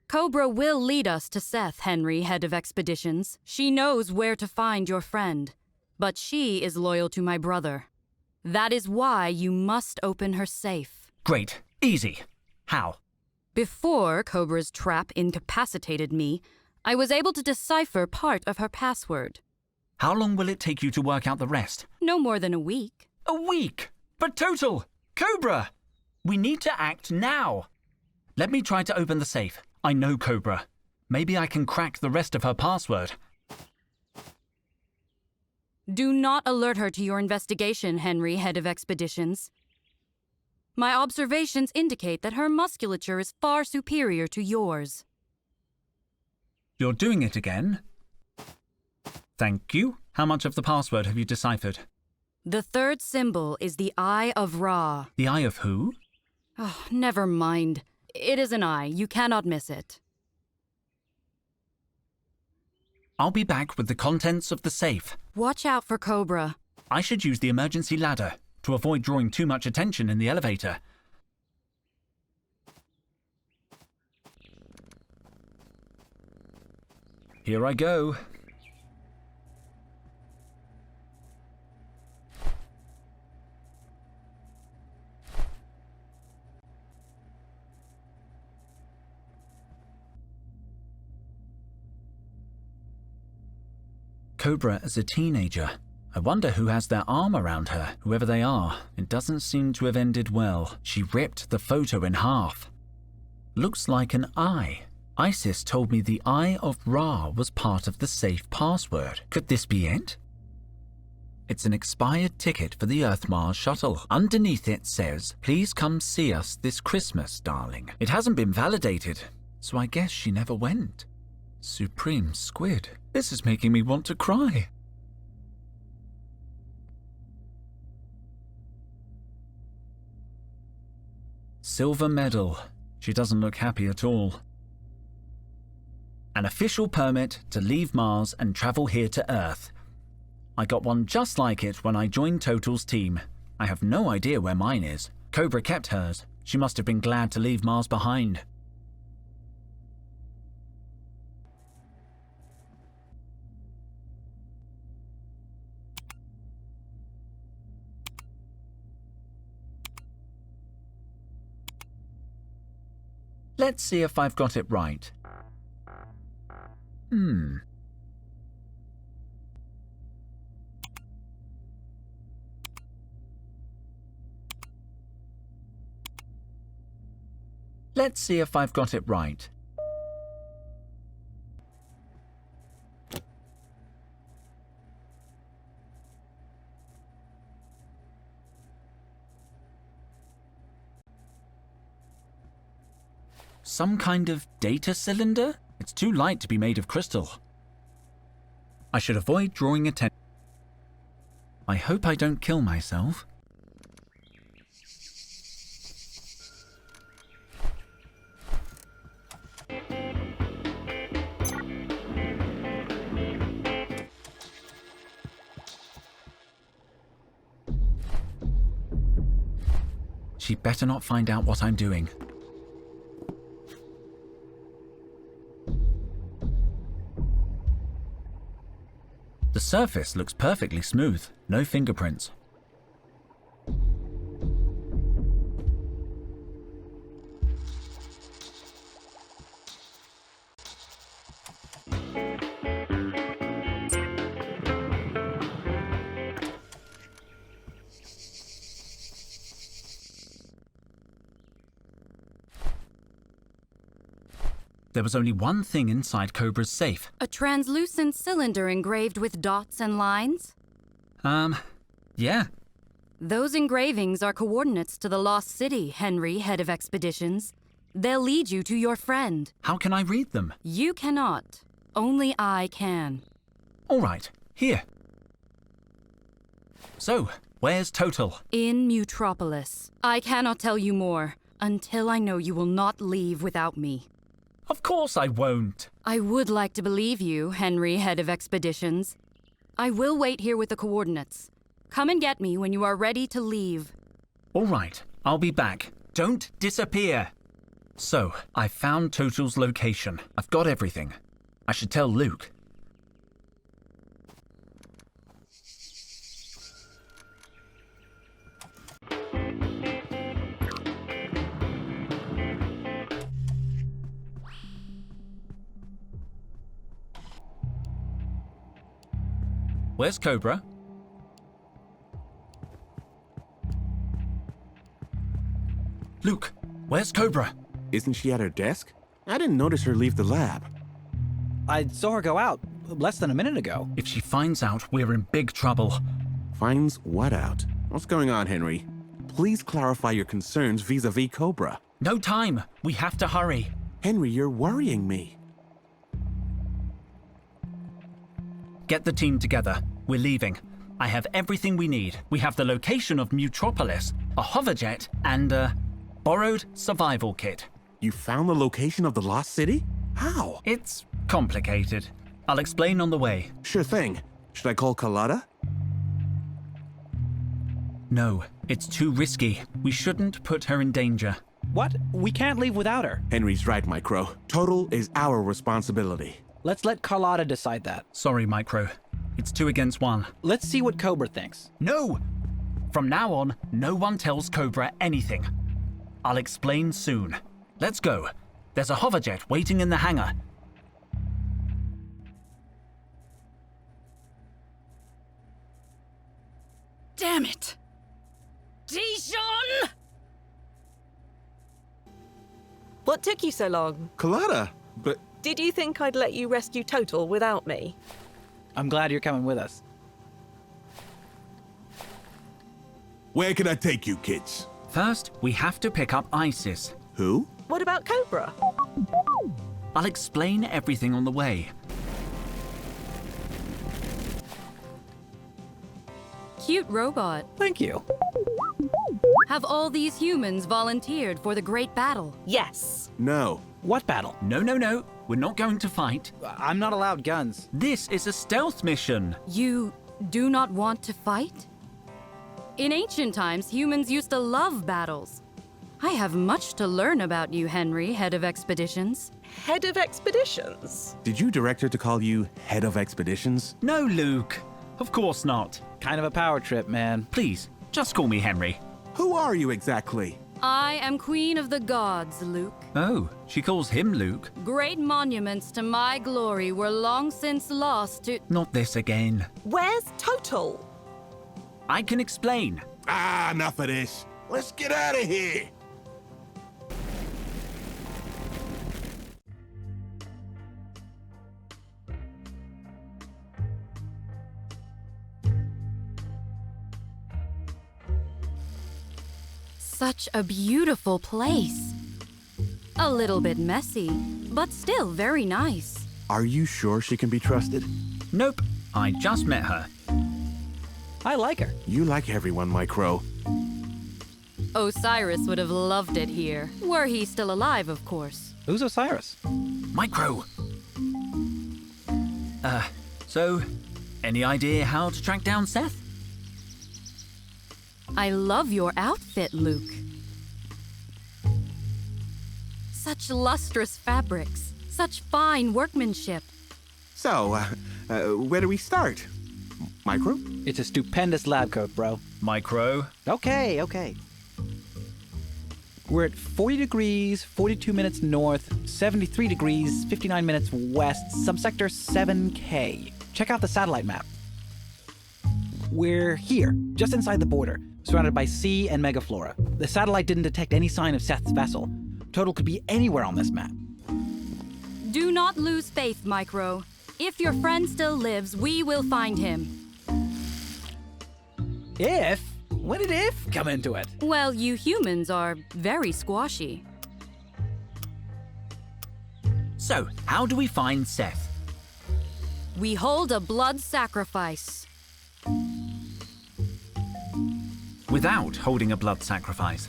Cobra will lead us to Seth, Henry, head of expeditions. She knows where to find your friend. But she is loyal to my brother. That is why you must open her safe. Great. Easy. How? Before Cobra's trap incapacitated me, I was able to decipher part of her password. How long will it take you to work out the rest? No more than a week. A week? But total! Cobra! We need to act now. Let me try to open the safe. I know Cobra. Maybe I can crack the rest of her password. Do not alert her to your investigation, Henry, head of expeditions. My observations indicate that her musculature is far superior to yours. You're doing it again? Thank you. How much of the password have you deciphered? The third symbol is the Eye of Ra. The Eye of who? Oh, never mind. It is an eye. You cannot miss it. I'll be back with the contents of the safe. Watch out for Cobra. I should use the emergency ladder to avoid drawing too much attention in the elevator. Here I go. Cobra as a teenager. I wonder who has their arm around her, whoever they are. It doesn't seem to have ended well. She ripped the photo in half. Looks like an eye. Isis told me the Eye of Ra was part of the safe password. Could this be it? It's an expired ticket for the Earth-Mars shuttle. Underneath it says, "Please come see us this Christmas, darling." It hasn't been validated, so I guess she never went. Supreme Squid. This is making me want to cry. Silver medal. She doesn't look happy at all. An official permit to leave Mars and travel here to Earth. I got one just like it when I joined Total's team. I have no idea where mine is. Cobra kept hers. She must have been glad to leave Mars behind. Let's see if I've got it right. Let's see if I've got it right. Some kind of data cylinder? It's too light to be made of crystal. I should avoid drawing attention. I hope I don't kill myself. She better not find out what I'm doing. The surface looks perfectly smooth, no fingerprints. There was only one thing inside Cobra's safe. A translucent cylinder engraved with dots and lines? Yeah. Those engravings are coordinates to the Lost City, Henry, head of expeditions. They'll lead you to your friend. How can I read them? You cannot. Only I can. All right, here. So, where's Total? In Mutropolis. I cannot tell you more until I know you will not leave without me. Of course I won't. I would like to believe you, Henry, head of expeditions. I will wait here with the coordinates. Come and get me when you are ready to leave. All right, I'll be back. Don't disappear. So, I found Total's location. I've got everything. I should tell Luke. Where's Cobra? Luke, where's Cobra? Isn't she at her desk? I didn't notice her leave the lab. I saw her go out less than a minute ago. If she finds out, we're in big trouble. Finds what out? What's going on, Henry? Please clarify your concerns vis-a-vis Cobra. No time. We have to hurry. Henry, you're worrying me. Get the team together. We're leaving. I have everything we need. We have the location of Mutropolis, a hoverjet, and a borrowed survival kit. You found the location of the lost city? How? It's complicated. I'll explain on the way. Sure thing. Should I call Carlotta? No, it's too risky. We shouldn't put her in danger. What? We can't leave without her. Henry's right, Micro. Total is our responsibility. Let's let Carlotta decide that. Sorry, Micro. It's 2 against 1. Let's see what Cobra thinks. No! From now on, no one tells Cobra anything. I'll explain soon. Let's go. There's a hoverjet waiting in the hangar. Damn it! Dijon! What took you so long? Carlotta, but... Did you think I'd let you rescue Total without me? I'm glad you're coming with us. Where can I take you, kids? First, we have to pick up Isis. Who? What about Cobra? I'll explain everything on the way. Cute robot. Thank you. Have all these humans volunteered for the great battle? Yes. No. What battle? No. We're not going to fight. I'm not allowed guns. This is a stealth mission. You do not want to fight? In ancient times, humans used to love battles. I have much to learn about you, Henry, head of expeditions. Head of expeditions? Did you direct her to call you head of expeditions? No, Luke. Of course not. Kind of a power trip, man. Please, just call me Henry. Who are you exactly? I am Queen of the Gods, Luke. Oh, she calls him Luke. Great monuments to my glory were long since lost to... Not this again. Where's Total? I can explain. Ah, enough of this. Let's get out of here. Such a beautiful place. A little bit messy, but still very nice. Are you sure she can be trusted? Nope, I just met her. I like her. You like everyone, Micro. Osiris would have loved it here, were he still alive, of course. Who's Osiris? Micro. So, any idea how to track down Seth? I love your outfit, Luke. Such lustrous fabrics, such fine workmanship. So, where do we start? Micro? It's a stupendous lab coat, bro. Micro. Okay. We're at 40 degrees, 42 minutes north, 73 degrees, 59 minutes west, subsector 7K. Check out the satellite map. We're here, just inside the border, surrounded by sea and megaflora. The satellite didn't detect any sign of Seth's vessel. Total could be anywhere on this map. Do not lose faith, Micro. If your friend still lives, we will find him. If? When did if come into it? Well, you humans are very squashy. So, how do we find Seth? We hold a blood sacrifice. Without holding a blood sacrifice.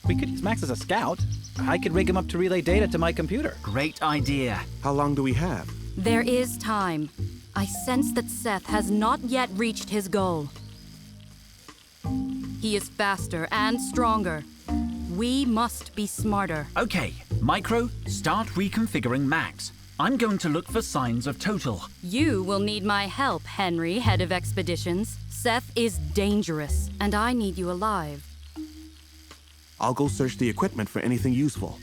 We could use Max as a scout. I could rig him up to relay data to my computer. Great idea. How long do we have? There is time. I sense that Seth has not yet reached his goal. He is faster and stronger. We must be smarter. Okay, Micro, start reconfiguring Max. I'm going to look for signs of Total. You will need my help, Henry, head of expeditions. Seth is dangerous, and I need you alive. I'll go search the equipment for anything useful.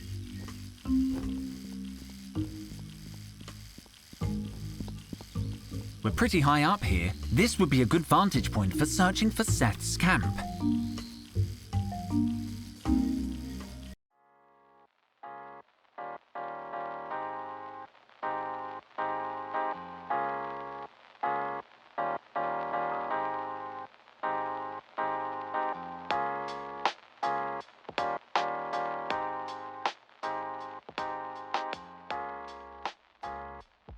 We're pretty high up here. This would be a good vantage point for searching for Seth's camp.